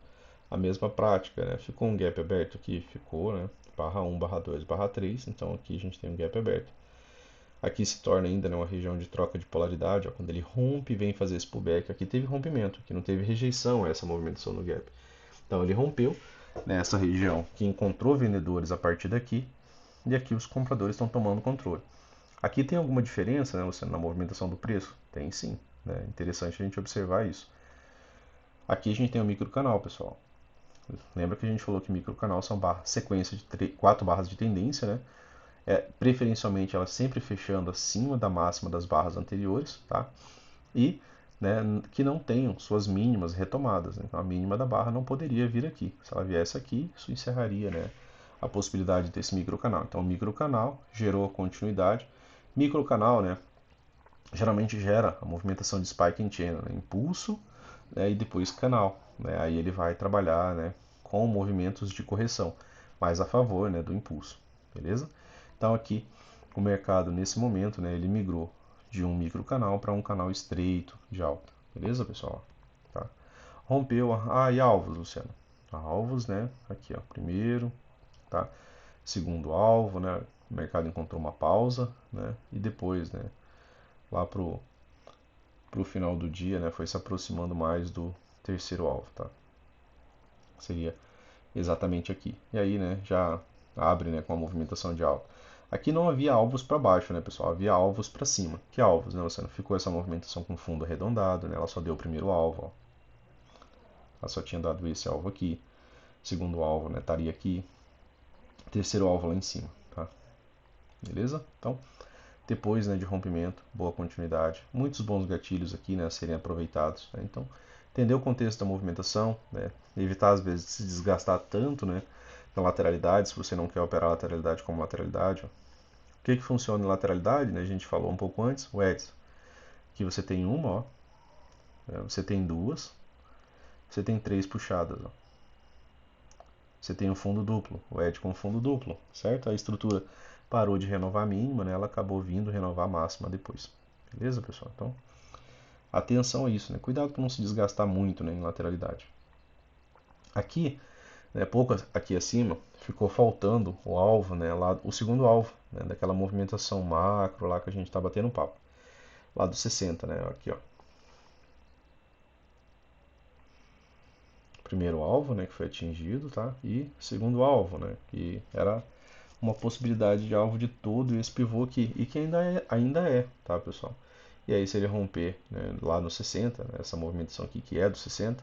prática, né? Ficou um gap aberto aqui? Ficou, né? Barra 1, barra 2, barra 3, então aqui a gente tem um gap aberto. Aqui se torna ainda, né, uma região de troca de polaridade, ó, quando ele rompe e vem fazer esse pullback. Aqui teve rompimento, aqui não teve rejeição a essa movimentação no gap. Então ele rompeu nessa região que encontrou vendedores a partir daqui, e aqui os compradores estão tomando controle. Aqui tem alguma diferença, né, Luciano, na movimentação do preço? Tem sim, né? Interessante a gente observar isso. Aqui a gente tem o microcanal, pessoal. Lembra que a gente falou que microcanal são sequência de 4 barras de tendência, né? Preferencialmente ela sempre fechando acima da máxima das barras anteriores, tá? E, né, que não tenham suas mínimas retomadas, né? Então a mínima da barra não poderia vir aqui. Se ela viesse aqui, isso encerraria, né, a possibilidade desse microcanal. Então o microcanal gerou a continuidade. Microcanal, né, geralmente gera a movimentação de spike in channel, né? Impulso, né, e depois canal, né? Aí ele vai trabalhar, né, com movimentos de correção, mais a favor, né, do impulso, beleza? Então aqui o mercado nesse momento, né, ele migrou de um microcanal para um canal estreito de alta, beleza, pessoal? Tá? Rompeu, e alvos, Luciano? Alvos, né? Aqui, ó, primeiro, tá? Segundo alvo, né? O mercado encontrou uma pausa, né? E depois, né, lá pro final do dia, né, foi se aproximando mais do terceiro alvo, tá? Seria exatamente aqui. E aí, né, já abre, né, com a movimentação de alta. Aqui não havia alvos para baixo, né, pessoal? Havia alvos para cima. Que alvos, né? Você não ficou essa movimentação com fundo arredondado, né? Ela só deu o primeiro alvo, ó. Ela só tinha dado esse alvo aqui. Segundo alvo, né, estaria aqui. Terceiro alvo lá em cima, tá? Beleza? Então, depois, né, de rompimento, boa continuidade, muitos bons gatilhos aqui, né, a serem aproveitados, né? Então, entender o contexto da movimentação, né, evitar às vezes de se desgastar tanto, né, na lateralidade, se você não quer operar lateralidade como lateralidade. Ó. O que funciona em lateralidade, né, a gente falou um pouco antes, o EDS, que você tem uma, ó, né, você tem duas, você tem 3 puxadas, ó. Você tem o fundo duplo, o ED com fundo duplo, certo? A estrutura parou de renovar a mínima, né, ela acabou vindo renovar a máxima depois. Beleza, pessoal? Então, atenção a isso, né? Cuidado para não se desgastar muito, né, em lateralidade. Aqui, né, pouco aqui acima, ficou faltando o alvo, né, lá, o segundo alvo, né, daquela movimentação macro lá que a gente está batendo papo. Lá do 60, né? Aqui, ó. Primeiro alvo, né, que foi atingido, tá? E segundo alvo, né, que era uma possibilidade de alvo de todo esse pivô aqui, e que ainda é, tá, pessoal? E aí, se ele romper, né, lá no 60, né, essa movimentação aqui que é do 60,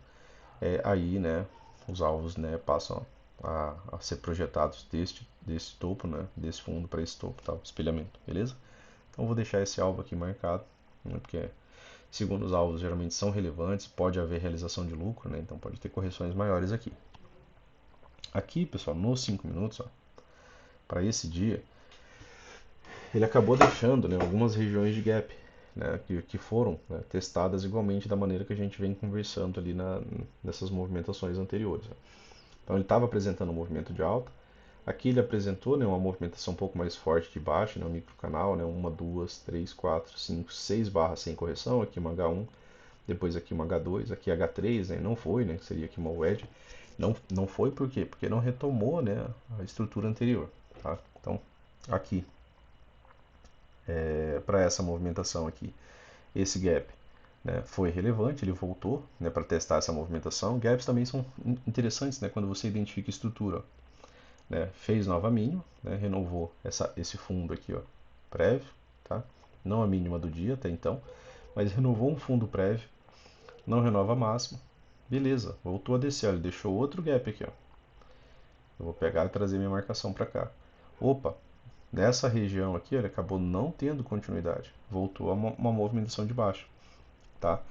aí, né, os alvos, né, passam a ser projetados desse topo, né, desse fundo para esse topo, tá, o espelhamento, beleza? Então, vou deixar esse alvo aqui marcado, né, porque segundo os alvos geralmente são relevantes, pode haver realização de lucro, né, então pode ter correções maiores aqui. Aqui, pessoal, nos 5 minutos, para esse dia, ele acabou deixando, né, algumas regiões de gap, né, que foram, né, testadas igualmente da maneira que a gente vem conversando ali nessas movimentações anteriores. Né. Então ele estava apresentando um movimento de alta. Aqui ele apresentou, né, uma movimentação um pouco mais forte de baixo, né, um microcanal, né, 1, 2, 3, 4, 5, 6 barras sem correção. Aqui uma H1, depois aqui uma H2, aqui H3, né, não foi, né, seria aqui uma wedge. Não foi por quê? Porque não retomou, né, a estrutura anterior. Tá? Então aqui para essa movimentação aqui. Esse gap, né, foi relevante, ele voltou, né, para testar essa movimentação. Gaps também são interessantes, né, quando você identifica estrutura. Né, fez nova mínima, né, renovou esse fundo aqui, ó, prévio, tá? Não a mínima do dia até então, mas renovou um fundo prévio, não renova a máxima. Beleza, voltou a descer, ó, ele deixou outro gap aqui, ó. Eu vou pegar e trazer minha marcação para cá. Opa, nessa região aqui, ele acabou não tendo continuidade. Voltou a uma movimentação de baixa, tá?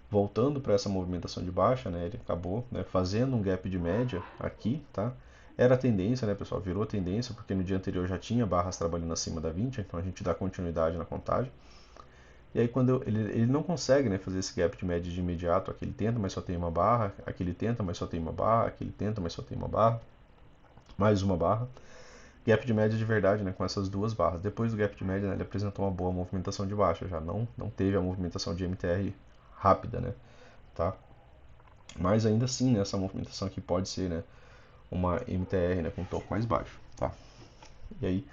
Voltando para essa movimentação de baixa, né, ele acabou, né, fazendo um gap de média aqui, tá? Era a tendência, né, pessoal? Virou a tendência, porque no dia anterior já tinha barras trabalhando acima da 20, então a gente dá continuidade na contagem. E aí quando ele não consegue, né, fazer esse gap de média de imediato, aqui ele tenta, mas só tem uma barra, aqui ele tenta, mas só tem uma barra, aqui ele tenta, mas só tem uma barra, mais uma barra. Gap de média de verdade, né, com essas duas barras. Depois do gap de média, né, ele apresentou uma boa movimentação de baixa, já não teve a movimentação de MTR rápida, né, tá? Mas ainda assim, né, essa movimentação aqui pode ser, né, uma MTR, né, com um topo mais baixo, tá? E aí,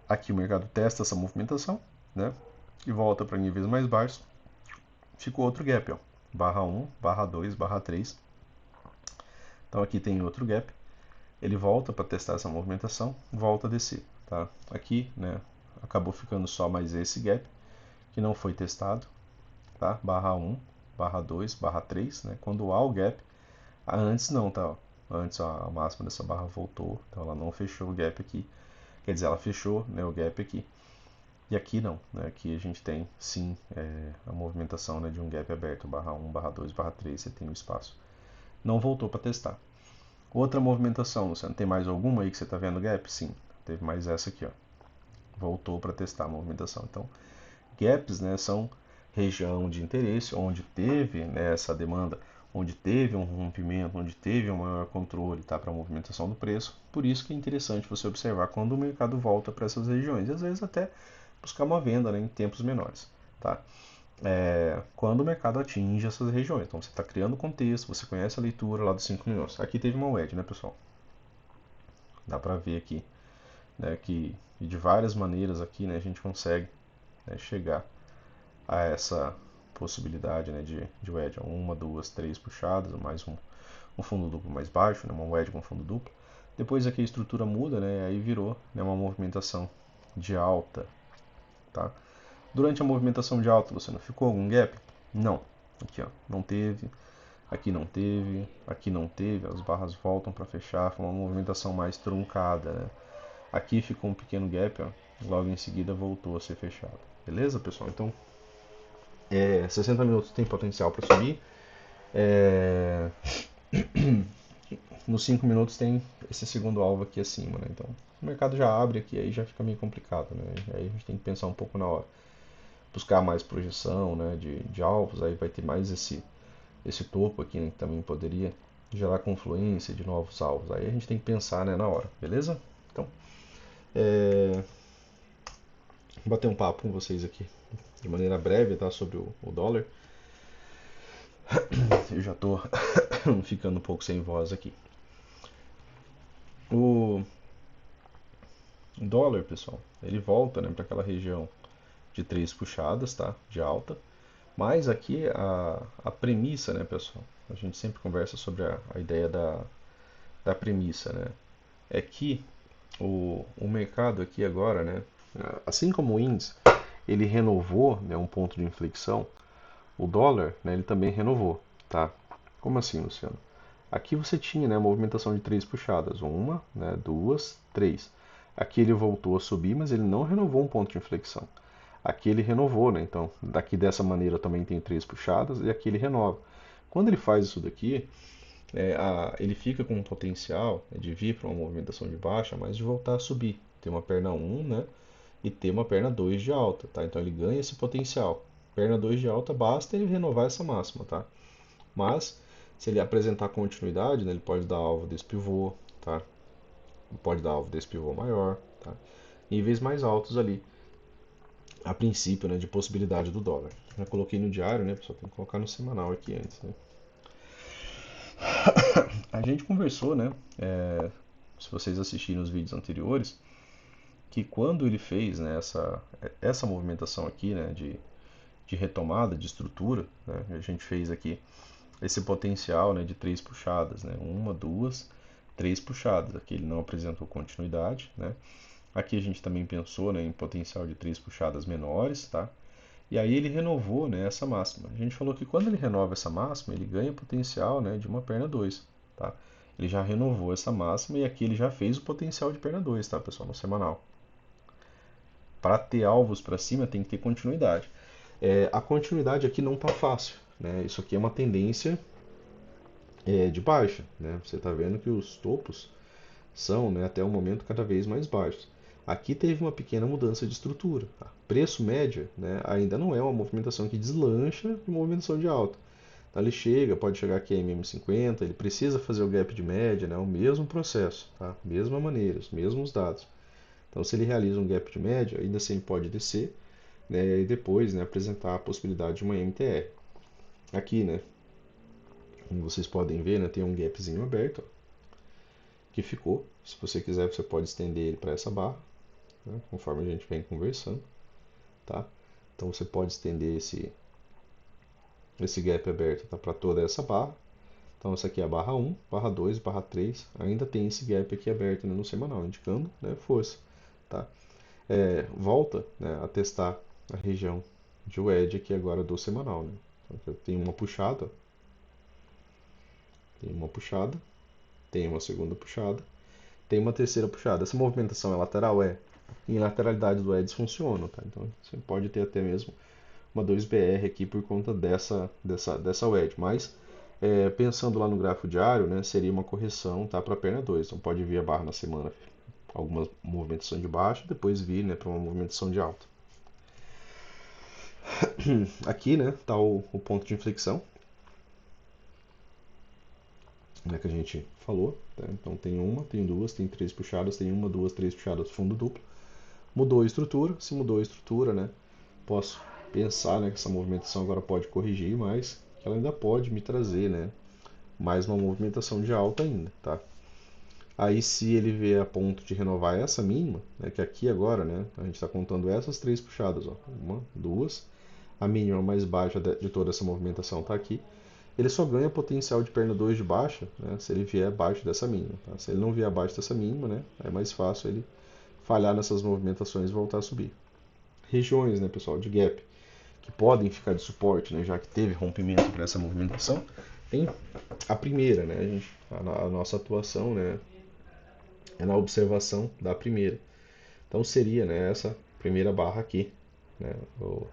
aqui o mercado testa essa movimentação, né, e volta para níveis mais baixos. Ficou outro gap, ó, barra 1, barra 2, barra 3. Então aqui tem outro gap. Ele volta para testar essa movimentação, volta a descer, tá? Aqui, né, acabou ficando só mais esse gap, que não foi testado, tá? Barra 1, barra 2, barra 3, né? Quando há o gap, antes não, tá? Antes a máxima dessa barra voltou, então ela não fechou o gap aqui. Quer dizer, ela fechou, né, o gap aqui. E aqui não, né? Aqui a gente tem sim a movimentação, né, de um gap aberto, barra 1, barra 2, barra 3, você tem o espaço. Não voltou para testar. Outra movimentação, Luciano, tem mais alguma aí que você está vendo gap? Sim, teve mais essa aqui, ó. Voltou para testar a movimentação. Então, gaps, né, são região de interesse onde teve, né, essa demanda, onde teve um rompimento, onde teve um maior controle, tá, para a movimentação do preço. Por isso que é interessante você observar quando o mercado volta para essas regiões e às vezes até buscar uma venda, né, em tempos menores, tá? Quando o mercado atinge essas regiões. Então você está criando contexto, você conhece a leitura lá dos 5 minutos. Aqui teve uma wedge, né, pessoal? Dá para ver aqui, né, que de várias maneiras aqui, né, a gente consegue, né, chegar a essa possibilidade, né, de wedge. Uma, duas, três puxadas, mais um fundo duplo mais baixo, né, uma wedge com fundo duplo. Depois aqui a estrutura muda, né, aí virou, né, uma movimentação de alta, tá? Durante a movimentação de alta, você não ficou algum gap? Não. Aqui, ó, não teve. Aqui não teve. Aqui não teve. As barras voltam para fechar. Foi uma movimentação mais truncada, né? Aqui ficou um pequeno gap, ó. Logo em seguida voltou a ser fechado. Beleza, pessoal? Então, 60 minutos tem potencial para subir. Nos 5 minutos tem esse segundo alvo aqui acima, né? Então, o mercado já abre aqui, aí já fica meio complicado, né? Aí a gente tem que pensar um pouco na hora. Buscar mais projeção, né, de alvos, aí vai ter mais esse topo aqui, né, que também poderia gerar confluência de novos alvos. Aí a gente tem que pensar, né, na hora, beleza? Então, vou bater um papo com vocês aqui de maneira breve, tá, sobre o dólar. Eu já tô ficando um pouco sem voz aqui. O dólar, pessoal, ele volta, né, para aquela região de 3 puxadas, tá, de alta. Mas aqui a premissa, né, pessoal? A gente sempre conversa sobre a ideia da premissa, né? É que o mercado aqui agora, né, assim como o índice, ele renovou, né, um ponto de inflexão, o dólar, né, ele também renovou, tá? Como assim, Luciano? Aqui você tinha, né, a movimentação de 3 puxadas, uma, né, duas, três. Aqui ele voltou a subir, mas ele não renovou um ponto de inflexão. Aqui ele renovou, né? Então, daqui dessa maneira eu também tenho 3 puxadas e aqui ele renova. Quando ele faz isso daqui, ele fica com um potencial, né, de vir para uma movimentação de baixa, mas de voltar a subir. Ter uma perna 1, né? E ter uma perna 2 de alta, tá? Então ele ganha esse potencial. Perna 2 de alta, basta ele renovar essa máxima, tá? Mas, se ele apresentar continuidade, né, ele pode dar alvo desse pivô, tá? Pode dar alvo desse pivô maior, tá? Níveis mais altos ali, a princípio, né, de possibilidade do dólar. Já coloquei no diário, né, pessoal? Tem que colocar no semanal aqui antes, né? A gente conversou, né? Se vocês assistirem os vídeos anteriores, que quando ele fez, né, essa movimentação aqui, né, de retomada de estrutura, né, a gente fez aqui esse potencial, né, de 3 puxadas, né, uma, duas, 3 puxadas. Aqui ele não apresentou continuidade, né. Aqui a gente também pensou, né, em potencial de 3 puxadas menores, tá? E aí ele renovou, né, essa máxima. A gente falou que quando ele renova essa máxima, ele ganha potencial, né, de uma perna 2, tá? Ele já renovou essa máxima e aqui ele já fez o potencial de perna 2, tá, pessoal, no semanal. Para ter alvos para cima tem que ter continuidade. A continuidade aqui não tá fácil, né? Isso aqui é uma tendência de baixa, né? Você está vendo que os topos são, né, até o momento cada vez mais baixos. Aqui teve uma pequena mudança de estrutura. Tá? Preço média, né, ainda não é uma movimentação que deslancha de movimentação de alta. Então ele chega, pode chegar aqui a MM50, ele precisa fazer o gap de média, né, o mesmo processo, tá? Mesma maneira, os mesmos dados. Então se ele realiza um gap de média, ainda assim pode descer, né, e depois, né, apresentar a possibilidade de uma MTR. Aqui, né, como vocês podem ver, né, tem um gapzinho aberto, ó, que ficou. Se você quiser, você pode estender ele para essa barra, né, conforme a gente vem conversando, tá? Então você pode estender esse gap aberto, tá, para toda essa barra. Então essa aqui é a barra 1, barra 2, barra 3, ainda tem esse gap aqui aberto, né, no semanal, indicando, né, força, tá? Volta, né, a testar a região de wedge aqui agora do semanal, né? Então, tem uma puxada, tem uma puxada, tem uma segunda puxada, tem uma terceira puxada. Essa movimentação é lateral? É. Em lateralidade do Eds funciona, tá? Então você pode ter até mesmo uma 2BR aqui por conta dessa wedge. Mas pensando lá no gráfico diário, né, seria uma correção, tá, para a perna 2. Então pode vir a barra na semana, alguma movimentação de baixa, depois vir, né, para uma movimentação de alta. Aqui, né, tá o ponto de inflexão, né, que a gente falou. Tá? Então tem uma, tem duas, tem 3 puxadas, tem uma, duas, 3 puxadas, fundo duplo. Mudou a estrutura, se mudou a estrutura, né, posso pensar, né, que essa movimentação agora pode corrigir, mas que ela ainda pode me trazer, né, mais uma movimentação de alta ainda, tá? Aí se ele vier a ponto de renovar essa mínima, né, que aqui agora, né, a gente está contando essas 3 puxadas, ó, uma, duas, a mínima mais baixa de toda essa movimentação está aqui. Ele só ganha potencial de perna 2 de baixa, né, se ele vier abaixo dessa mínima. Tá? Se ele não vier abaixo dessa mínima, né, é mais fácil ele falhar nessas movimentações e voltar a subir. Regiões, né, pessoal, de gap que podem ficar de suporte, né, já que teve rompimento para essa movimentação, tem a primeira, né, a nossa atuação, né, é na observação da primeira. Então seria, né, essa primeira barra aqui, né, o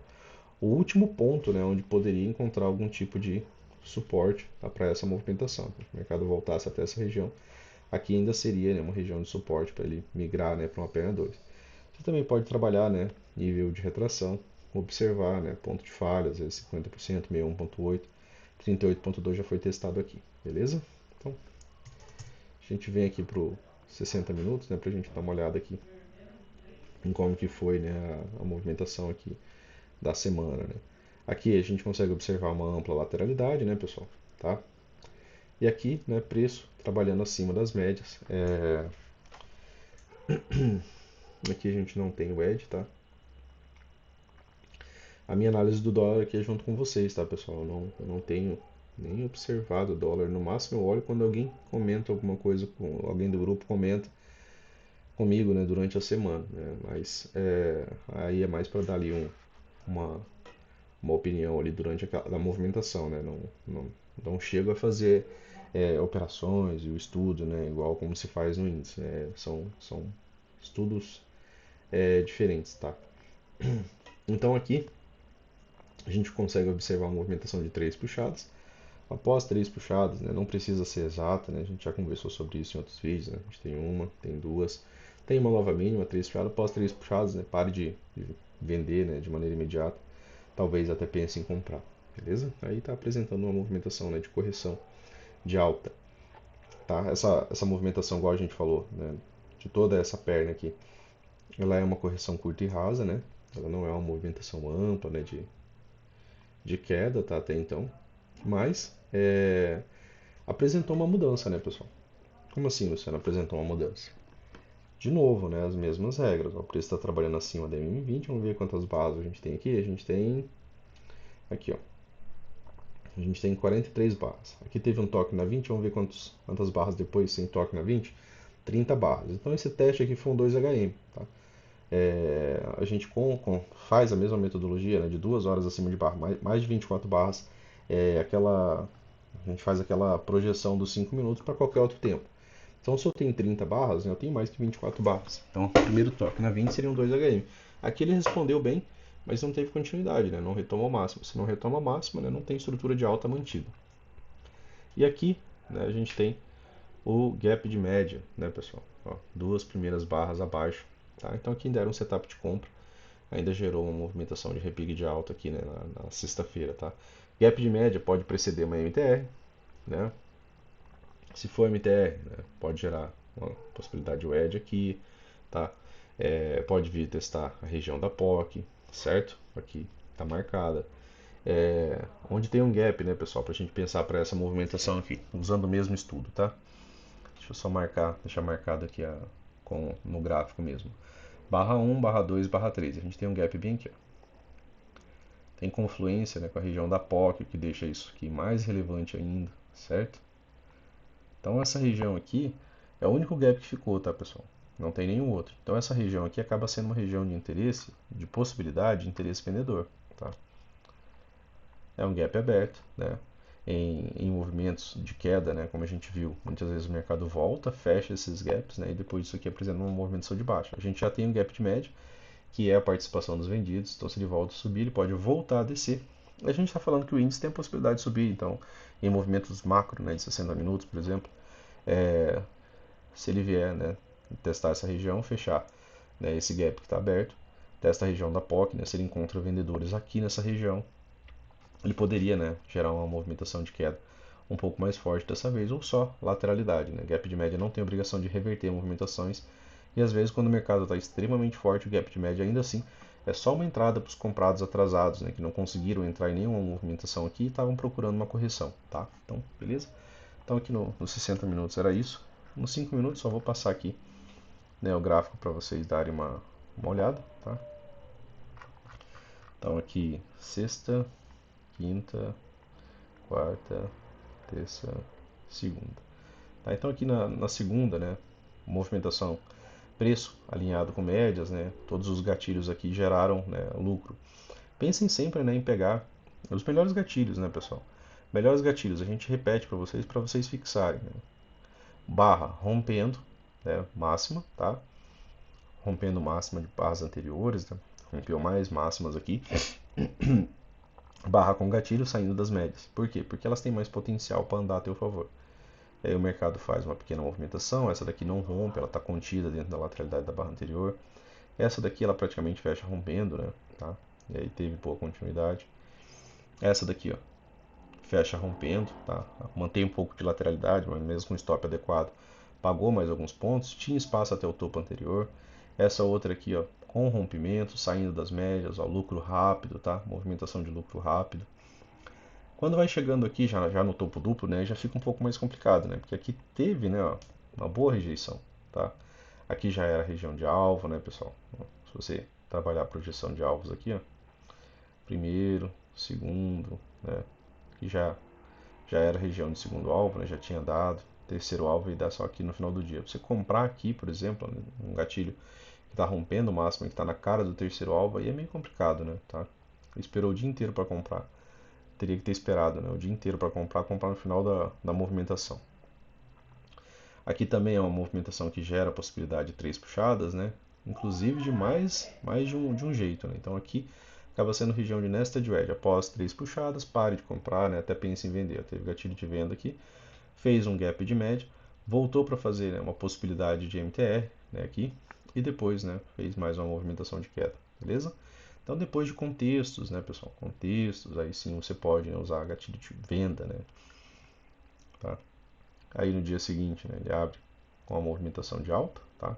último ponto, né, onde poderia encontrar algum tipo de suporte, tá, para essa movimentação. Se o mercado voltasse até essa região, aqui ainda seria, né, uma região de suporte para ele migrar, né, para uma perna 2. Você também pode trabalhar, né, nível de retração, observar, né, ponto de falha, às vezes 50%, 61.8, 38.2 já foi testado aqui, beleza? Então, a gente vem aqui para os 60 minutos, né, para a gente dar uma olhada aqui em como que foi, né, a movimentação aqui da semana, né. Aqui a gente consegue observar uma ampla lateralidade, né, pessoal, tá? E aqui, né, preço trabalhando acima das médias. Aqui a gente não tem o edge, tá? A minha análise do dólar aqui é junto com vocês, tá, pessoal? Eu não tenho nem observado o dólar. No máximo eu olho quando alguém comenta alguma coisa, alguém do grupo comenta comigo, né, durante a semana, né? Mas aí é mais para dar ali uma, uma opinião ali durante a movimentação, né? Não chego a fazer operações e o estudo, né, igual como se faz no índice. São estudos diferentes, tá? Então aqui a gente consegue observar a movimentação de 3 puxadas. Após 3 puxadas, né, não precisa ser exata, né, a gente já conversou sobre isso em outros vídeos. Né, a gente tem uma, tem duas, tem uma nova mínima, 3 puxadas. Após 3 puxadas, né, pare de vender, né, de maneira imediata. Talvez até pense em comprar, beleza? Aí está apresentando uma movimentação, né, de correção de alta. Tá? Essa movimentação, igual a gente falou, né, de toda essa perna aqui, ela é uma correção curta e rasa, né? Ela não é uma movimentação ampla, né, de queda, tá, até então. Mas apresentou uma mudança, né, pessoal? Como assim, Luciano, apresentou uma mudança? De novo, né, as mesmas regras. O preço está trabalhando acima da MM20. Vamos ver quantas barras a gente tem aqui. A gente tem aqui, ó. A gente tem 43 barras. Aqui teve um toque na 20. Vamos ver quantas barras depois sem toque na 20. 30 barras. Então esse teste aqui foi um 2HM. Tá? A gente faz a mesma metodologia, né, de 2 horas acima de barra, mais de 24 barras. A gente faz aquela projeção dos 5 minutos para qualquer outro tempo. Então, se eu tenho 30 barras, eu tenho mais que 24 barras. Então, o primeiro toque na 20 seria um 2HM. Aqui ele respondeu bem, mas não teve continuidade, né? Não retoma o máximo. Se não retoma a máxima, né, não tem estrutura de alta mantida. E aqui, né, a gente tem o gap de média, né, pessoal? Ó, 2 primeiras barras abaixo. Tá? Então, aqui ainda era um setup de compra. Ainda gerou uma movimentação de repique de alta aqui, né, na sexta-feira. Tá? Gap de média pode preceder uma MTR, né? Se for MTR, né, pode gerar uma possibilidade de wedge aqui, tá? Pode vir testar a região da POC, certo? Aqui está marcada. Onde tem um gap, né, pessoal, para a gente pensar para essa movimentação aqui, usando o mesmo estudo, tá? Deixa eu só deixar marcado aqui no gráfico mesmo. Barra 1, barra 2, barra 3. A gente tem um gap bem aqui, ó. Tem confluência, né, com a região da POC, que deixa isso aqui mais relevante ainda, certo? Então essa região aqui é o único gap que ficou, tá, pessoal? Não tem nenhum outro. Então essa região aqui acaba sendo uma região de interesse, de possibilidade de interesse vendedor, tá? É um gap aberto, né? Em movimentos de queda, né, como a gente viu, muitas vezes o mercado volta, fecha esses gaps, né, e depois isso aqui apresenta uma movimentação de baixa. A gente já tem um gap de média, que é a participação dos vendidos, então se ele volta a subir, ele pode voltar a descer. A gente está falando que o índice tem a possibilidade de subir, então, em movimentos macro, né, de 60 minutos, por exemplo, se ele vier, né, testar essa região, fechar, né, esse gap que está aberto, testa a região da POC, né, se ele encontra vendedores aqui nessa região, ele poderia, né, gerar uma movimentação de queda um pouco mais forte dessa vez, ou só lateralidade. Né? Gap de média não tem obrigação de reverter movimentações, e às vezes quando o mercado está extremamente forte, o gap de média ainda assim é só uma entrada para os comprados atrasados, né, que não conseguiram entrar em nenhuma movimentação aqui e estavam procurando uma correção. Tá? Então, beleza? Então aqui nos 60 minutos era isso. Nos 5 minutos só vou passar aqui, né, o gráfico para vocês darem uma olhada. Tá? Então aqui sexta, quinta, quarta, terça, segunda. Tá? Então aqui na segunda, né, movimentação preço alinhado com médias, né, todos os gatilhos aqui geraram, né, lucro. Pensem sempre, né, em pegar os melhores gatilhos, né, pessoal? Melhores gatilhos, a gente repete para vocês fixarem. Né? Barra rompendo, né, máxima, tá? Rompendo máxima de barras anteriores, né? Rompeu mais máximas aqui. Barra com gatilho saindo das médias. Por quê? Porque elas têm mais potencial para andar a teu favor. Aí o mercado faz uma pequena movimentação, essa daqui não rompe, ela está contida dentro da lateralidade da barra anterior. Essa daqui ela praticamente fecha rompendo, né? Tá? E aí teve boa continuidade. Essa daqui, ó, fecha rompendo, tá? Mantém um pouco de lateralidade, mas mesmo com stop adequado, pagou mais alguns pontos, tinha espaço até o topo anterior. Essa outra aqui, ó, com rompimento, saindo das médias, ó, lucro rápido, tá? Movimentação de lucro rápido. Quando vai chegando aqui já no topo duplo, né, já fica um pouco mais complicado, né? Porque aqui teve, né, ó, uma boa rejeição, tá? Aqui já era a região de alvo, né, pessoal? Se você trabalhar a projeção de alvos aqui, ó, primeiro, segundo, né? Aqui já era a região de segundo alvo, né? Já tinha dado. Terceiro alvo e dá só aqui no final do dia. Você comprar aqui, por exemplo, né, um gatilho que está rompendo o máximo, que está na cara do terceiro alvo, aí é meio complicado, né? Tá? Esperou o dia inteiro para comprar. Teria que ter esperado, né, o dia inteiro para comprar no final da movimentação. Aqui também é uma movimentação que gera a possibilidade de 3 puxadas, né? Inclusive de mais de um jeito. Né? Então aqui acaba sendo região de nested wedge. Após 3 puxadas, pare de comprar, né? Até pense em vender. Teve gatilho de venda aqui, fez um gap de média, voltou para fazer, né, uma possibilidade de MTR, né, aqui, e depois, né, fez mais uma movimentação de queda, beleza? Então depois de contextos, né, pessoal, contextos, aí sim você pode, né, usar gatilho de venda, né, tá? Aí no dia seguinte, né, ele abre com a movimentação de alta, tá?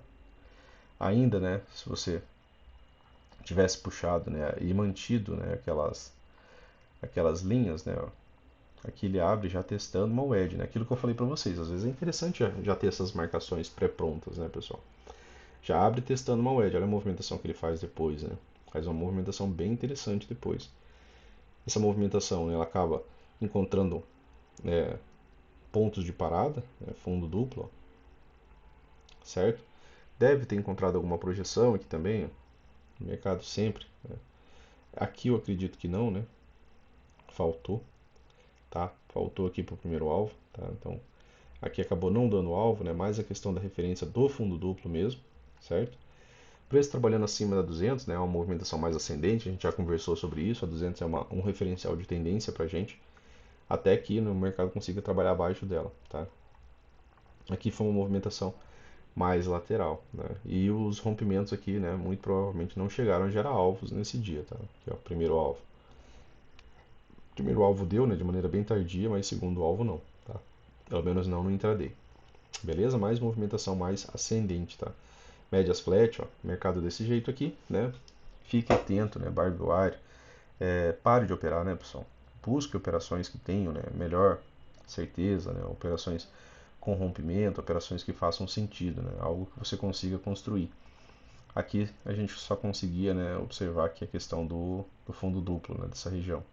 Ainda, né, se você tivesse puxado, né, e mantido, né, aquelas linhas, né, ó, aqui ele abre já testando uma wedge, né? Aquilo que eu falei para vocês, às vezes é interessante já ter essas marcações pré-prontas, né, pessoal? Já abre testando uma wedge. Olha a movimentação que ele faz depois, né? Faz uma movimentação bem interessante depois. Essa movimentação, né, ela acaba encontrando pontos de parada, né, fundo duplo, ó, certo? Deve ter encontrado alguma projeção aqui também, ó, no mercado sempre. Né? Aqui eu acredito que não, né? Faltou, tá? Faltou aqui para o primeiro alvo, tá? Então aqui acabou não dando alvo, né? Mais a questão da referência do fundo duplo mesmo, certo? Preço trabalhando acima da 200, né? Uma movimentação mais ascendente, a gente já conversou sobre isso. A 200 é um referencial de tendência para a gente, até que no mercado consiga trabalhar abaixo dela, tá? Aqui foi uma movimentação mais lateral, né? E os rompimentos aqui, né? Muito provavelmente não chegaram a gerar alvos nesse dia, tá? Aqui, ó, primeiro alvo. Primeiro alvo deu, né? De maneira bem tardia, mas segundo alvo não, tá? Pelo menos não no intraday. Beleza? Mais movimentação mais ascendente, tá? Médias flat, ó, mercado desse jeito aqui, né? Fique atento, né? Barbie wire. Pare de operar, né, pessoal? Busque operações que tenham, né, melhor certeza, né? Operações com rompimento, operações que façam sentido, né? Algo que você consiga construir. Aqui a gente só conseguia, né, observar aqui a questão do fundo duplo, né, dessa região.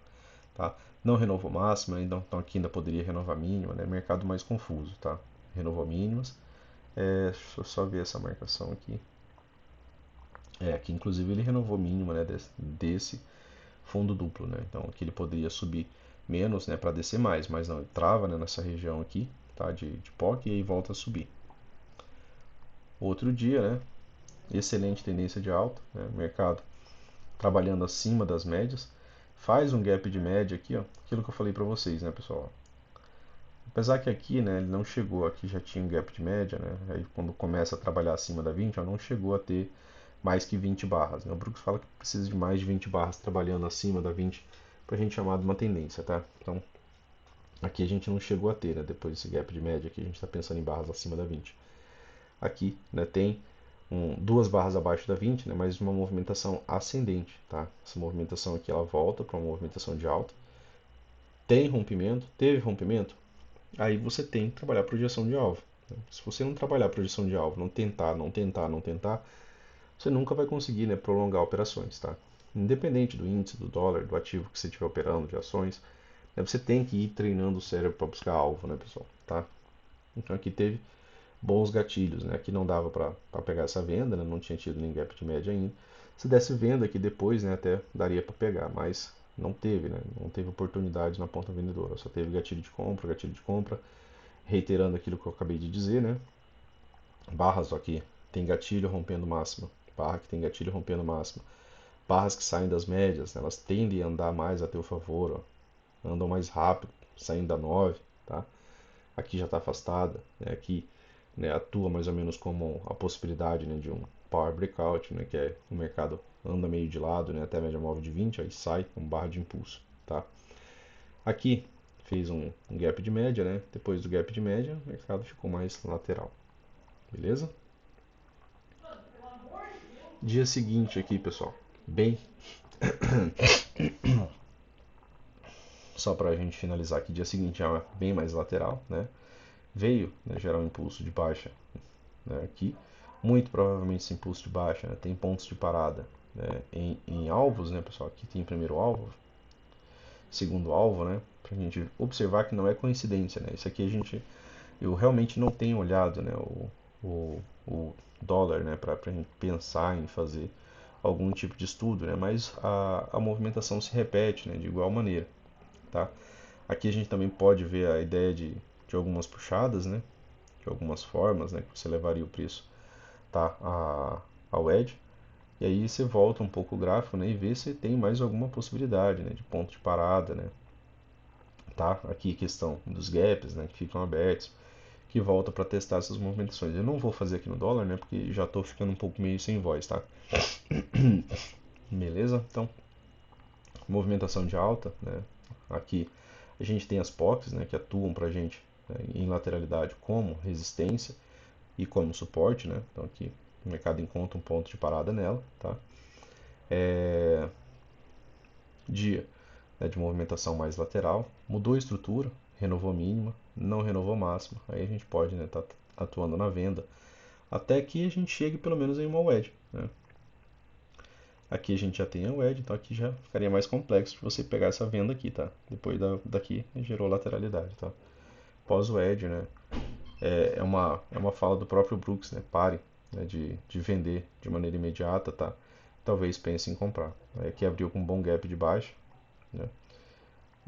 Tá? Não renovou máxima, então aqui ainda poderia renovar mínima, né? Mercado mais confuso, tá? Renovou mínimas. Deixa eu só ver essa marcação aqui. Aqui inclusive ele renovou mínima, né, desse fundo duplo, né? Então aqui ele poderia subir menos, né, para descer mais, mas não, ele trava, né, nessa região aqui, tá? De POC e aí volta a subir. Outro dia, né? Excelente tendência de alta, né? Mercado trabalhando acima das médias, faz um gap de média aqui, ó, aquilo que eu falei para vocês, né, pessoal? Apesar que aqui, né, ele não chegou, aqui já tinha um gap de média, né? Aí quando começa a trabalhar acima da 20, ó, não chegou a ter mais que 20 barras, né? O Brooks fala que precisa de mais de 20 barras trabalhando acima da 20 para a gente chamar de uma tendência, tá? Então aqui a gente não chegou a ter, né? Depois desse gap de média aqui a gente está pensando em barras acima da 20. Aqui, né, tem duas barras abaixo da 20, né, mas uma movimentação ascendente, tá? Essa movimentação aqui ela volta para uma movimentação de alta. Tem rompimento, teve rompimento, aí você tem que trabalhar a projeção de alvo. Né? Se você não trabalhar a projeção de alvo, não tentar, não tentar, não tentar, você nunca vai conseguir, né, prolongar operações, tá? Independente do índice, do dólar, do ativo que você estiver operando, de ações, né, você tem que ir treinando o cérebro para buscar alvo, né, pessoal? Tá? Então aqui teve bons gatilhos, né? Aqui não dava para pegar essa venda, né? Não tinha tido nem gap de média ainda. Se desse venda aqui depois, né, até daria para pegar, mas não teve, né? Não teve oportunidade na ponta vendedora, só teve gatilho de compra, reiterando aquilo que eu acabei de dizer, né? Barras aqui tem gatilho rompendo máxima, barra que tem gatilho rompendo máxima, barras que saem das médias, né? Elas tendem a andar mais a teu favor, ó. Andam mais rápido, saindo da 9, tá? Aqui já está afastada, né? Aqui, né, atua mais ou menos como a possibilidade, né, de um power breakout, né, que é o mercado anda meio de lado, né, até a média móvel de 20, aí sai com barra de impulso, tá? Aqui fez um gap de média, né? Depois do gap de média, o mercado ficou mais lateral, beleza? Dia seguinte aqui, pessoal, bem só para a gente finalizar aqui, dia seguinte já bem mais lateral, né? Veio, né, gerar um impulso de baixa, né, aqui. Muito provavelmente esse impulso de baixa, né, tem pontos de parada, né, em alvos, né, pessoal? Aqui tem primeiro alvo, segundo alvo, né? Pra gente observar que não é coincidência, né? Isso aqui eu realmente não tenho olhado, né, o dólar, né, para a gente pensar em fazer algum tipo de estudo, né? Mas a movimentação se repete, né, de igual maneira, tá? Aqui a gente também pode ver a ideia de algumas puxadas, né? De algumas formas, né, que você levaria o preço, tá, ao edge. E aí você volta um pouco o gráfico, né, e vê se tem mais alguma possibilidade, né, de ponto de parada, né, tá? Aqui a questão dos gaps, né, que ficam abertos, que volta para testar essas movimentações. Eu não vou fazer aqui no dólar, né, porque já estou ficando um pouco meio sem voz, tá? Beleza? Então, movimentação de alta, né? Aqui a gente tem as POCs, né, que atuam para a gente, né, em lateralidade como resistência e como suporte, né? Então aqui o mercado encontra um ponto de parada nela, tá? Dia, né, de movimentação mais lateral, mudou a estrutura, renovou mínima, não renovou máxima, aí a gente pode, né, tá atuando na venda até que a gente chegue pelo menos em uma wedge, né? Aqui a gente já tem a wedge, então aqui já ficaria mais complexo de você pegar essa venda aqui, tá? Depois daqui gerou lateralidade, tá? Pós-wedge, né? É uma fala do próprio Brooks, né? Pare, né, de vender de maneira imediata, tá? Talvez pense em comprar. Aqui abriu com um bom gap de baixa, né?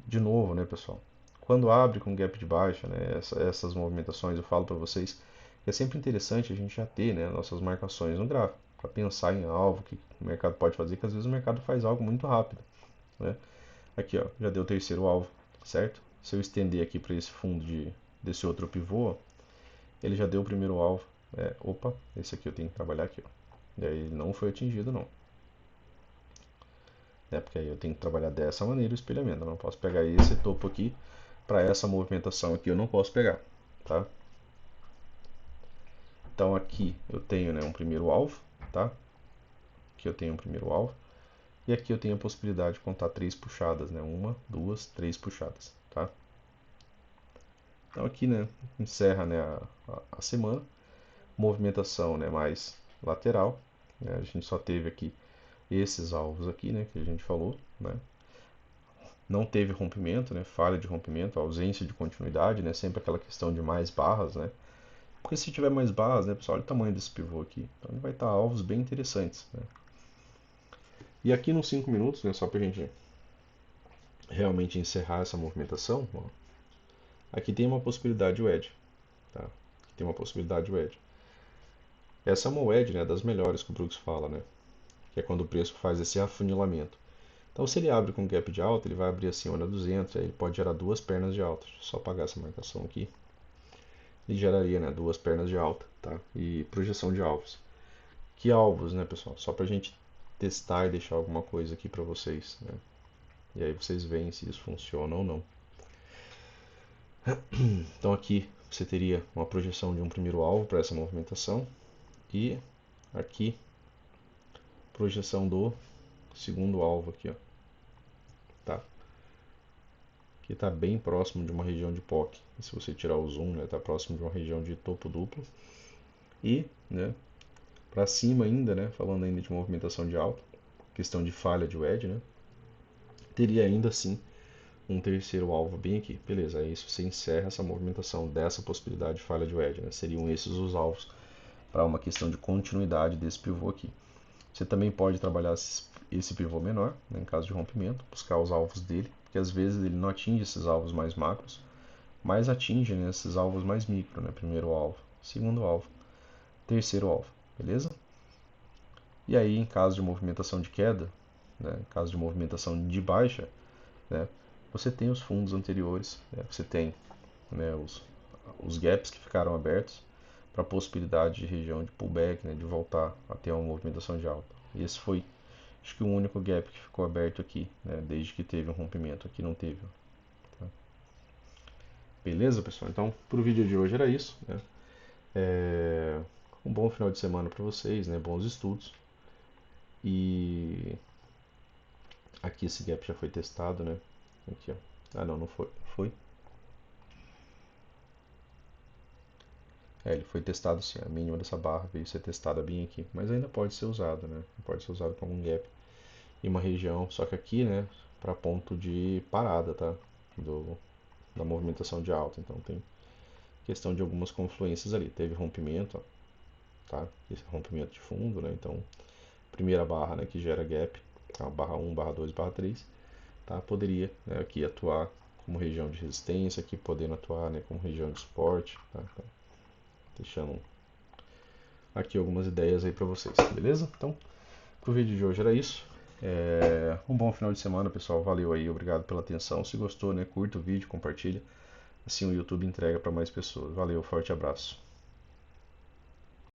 De novo, né, pessoal? Quando abre com gap de baixa, né, essas movimentações, eu falo para vocês que é sempre interessante a gente já ter, né, nossas marcações no gráfico, para pensar em algo que o mercado pode fazer, que às vezes o mercado faz algo muito rápido, né? Aqui, ó, já deu o terceiro alvo, certo? Se eu estender aqui para esse fundo desse outro pivô, ele já deu o primeiro alvo. Opa, esse aqui eu tenho que trabalhar aqui, ó. E aí ele não foi atingido, não. Porque aí eu tenho que trabalhar dessa maneira o espelhamento. Eu não posso pegar esse topo aqui para essa movimentação aqui, eu não posso pegar, tá? Então aqui eu tenho, né, um primeiro alvo, tá? Aqui eu tenho um primeiro alvo. E aqui eu tenho a possibilidade de contar 3 puxadas, né? 1, 2, 3 puxadas, tá? Então aqui, né, encerra, né, a semana. Movimentação, né, mais lateral, né? A gente só teve aqui esses alvos aqui, né, que a gente falou, né? Não teve rompimento, né, falha de rompimento, ausência de continuidade, né, sempre aquela questão de mais barras, né? Porque se tiver mais barras, né, pessoal, olha o tamanho desse pivô aqui. Então ele vai estar alvos bem interessantes, né? E aqui nos 5 minutos, né, só para a gente realmente encerrar essa movimentação, ó, aqui tem uma possibilidade de wedge, tá? Aqui tem uma possibilidade de wedge. Essa é uma wedge, né, das melhores que o Brooks fala, né? Que é quando o preço faz esse afunilamento. Então, se ele abre com gap de alta, ele vai abrir acima da 200, aí ele pode gerar duas pernas de alta. Deixa eu só apagar essa marcação aqui. Ele geraria, né, duas pernas de alta, tá? E projeção de alvos. Que alvos, né, pessoal? Só para a gente testar e deixar alguma coisa aqui para vocês, né? E aí vocês veem se isso funciona ou não. Então aqui você teria uma projeção de um primeiro alvo para essa movimentação e aqui projeção do segundo alvo aqui, ó, tá? Que está bem próximo de uma região de POC. E se você tirar o zoom, né, está próximo de uma região de topo duplo. E, né, para cima ainda, né, falando ainda de movimentação de alta, questão de falha de wedge, né, teria ainda assim um terceiro alvo bem aqui. Beleza, aí isso você encerra essa movimentação dessa possibilidade de falha de wedge, né? Seriam esses os alvos para uma questão de continuidade desse pivô aqui. Você também pode trabalhar esse pivô menor, né, em caso de rompimento, buscar os alvos dele, porque às vezes ele não atinge esses alvos mais macros, mas atinge, né, esses alvos mais micro, né? Primeiro alvo, segundo alvo, terceiro alvo, beleza? E aí, em caso de movimentação de queda, né, em caso de movimentação de baixa, né, você tem os fundos anteriores, né, você tem, né, os gaps que ficaram abertos para a possibilidade de região de pullback, né, de voltar a ter uma movimentação de alta. E esse foi, acho que o único gap que ficou aberto aqui, né, desde que teve um rompimento. Aqui não teve. Tá? Beleza, pessoal? Então, para o vídeo de hoje era isso, né? Um bom final de semana para vocês, né? Bons estudos. E aqui esse gap já foi testado, né? Aqui, ó. Ah, não, não foi. Foi? Ele foi testado sim. A mínima dessa barra veio ser testada bem aqui. Mas ainda pode ser usado, né? Pode ser usado como um gap em uma região. Só que aqui, né? Para ponto de parada, tá? Da movimentação de alta. Então tem questão de algumas confluências ali. Teve rompimento, ó, tá? Esse rompimento de fundo, né? Então primeira barra, né, que gera gap, a barra 1, barra 2, barra 3, tá? Poderia, né, aqui atuar como região de resistência, aqui podendo atuar, né, como região de suporte, tá? Então, deixando aqui algumas ideias aí para vocês, beleza? Então, pro vídeo de hoje era isso. Um bom final de semana, pessoal. Valeu aí, obrigado pela atenção. Se gostou, né, curta o vídeo, compartilha. Assim o YouTube entrega para mais pessoas. Valeu, forte abraço.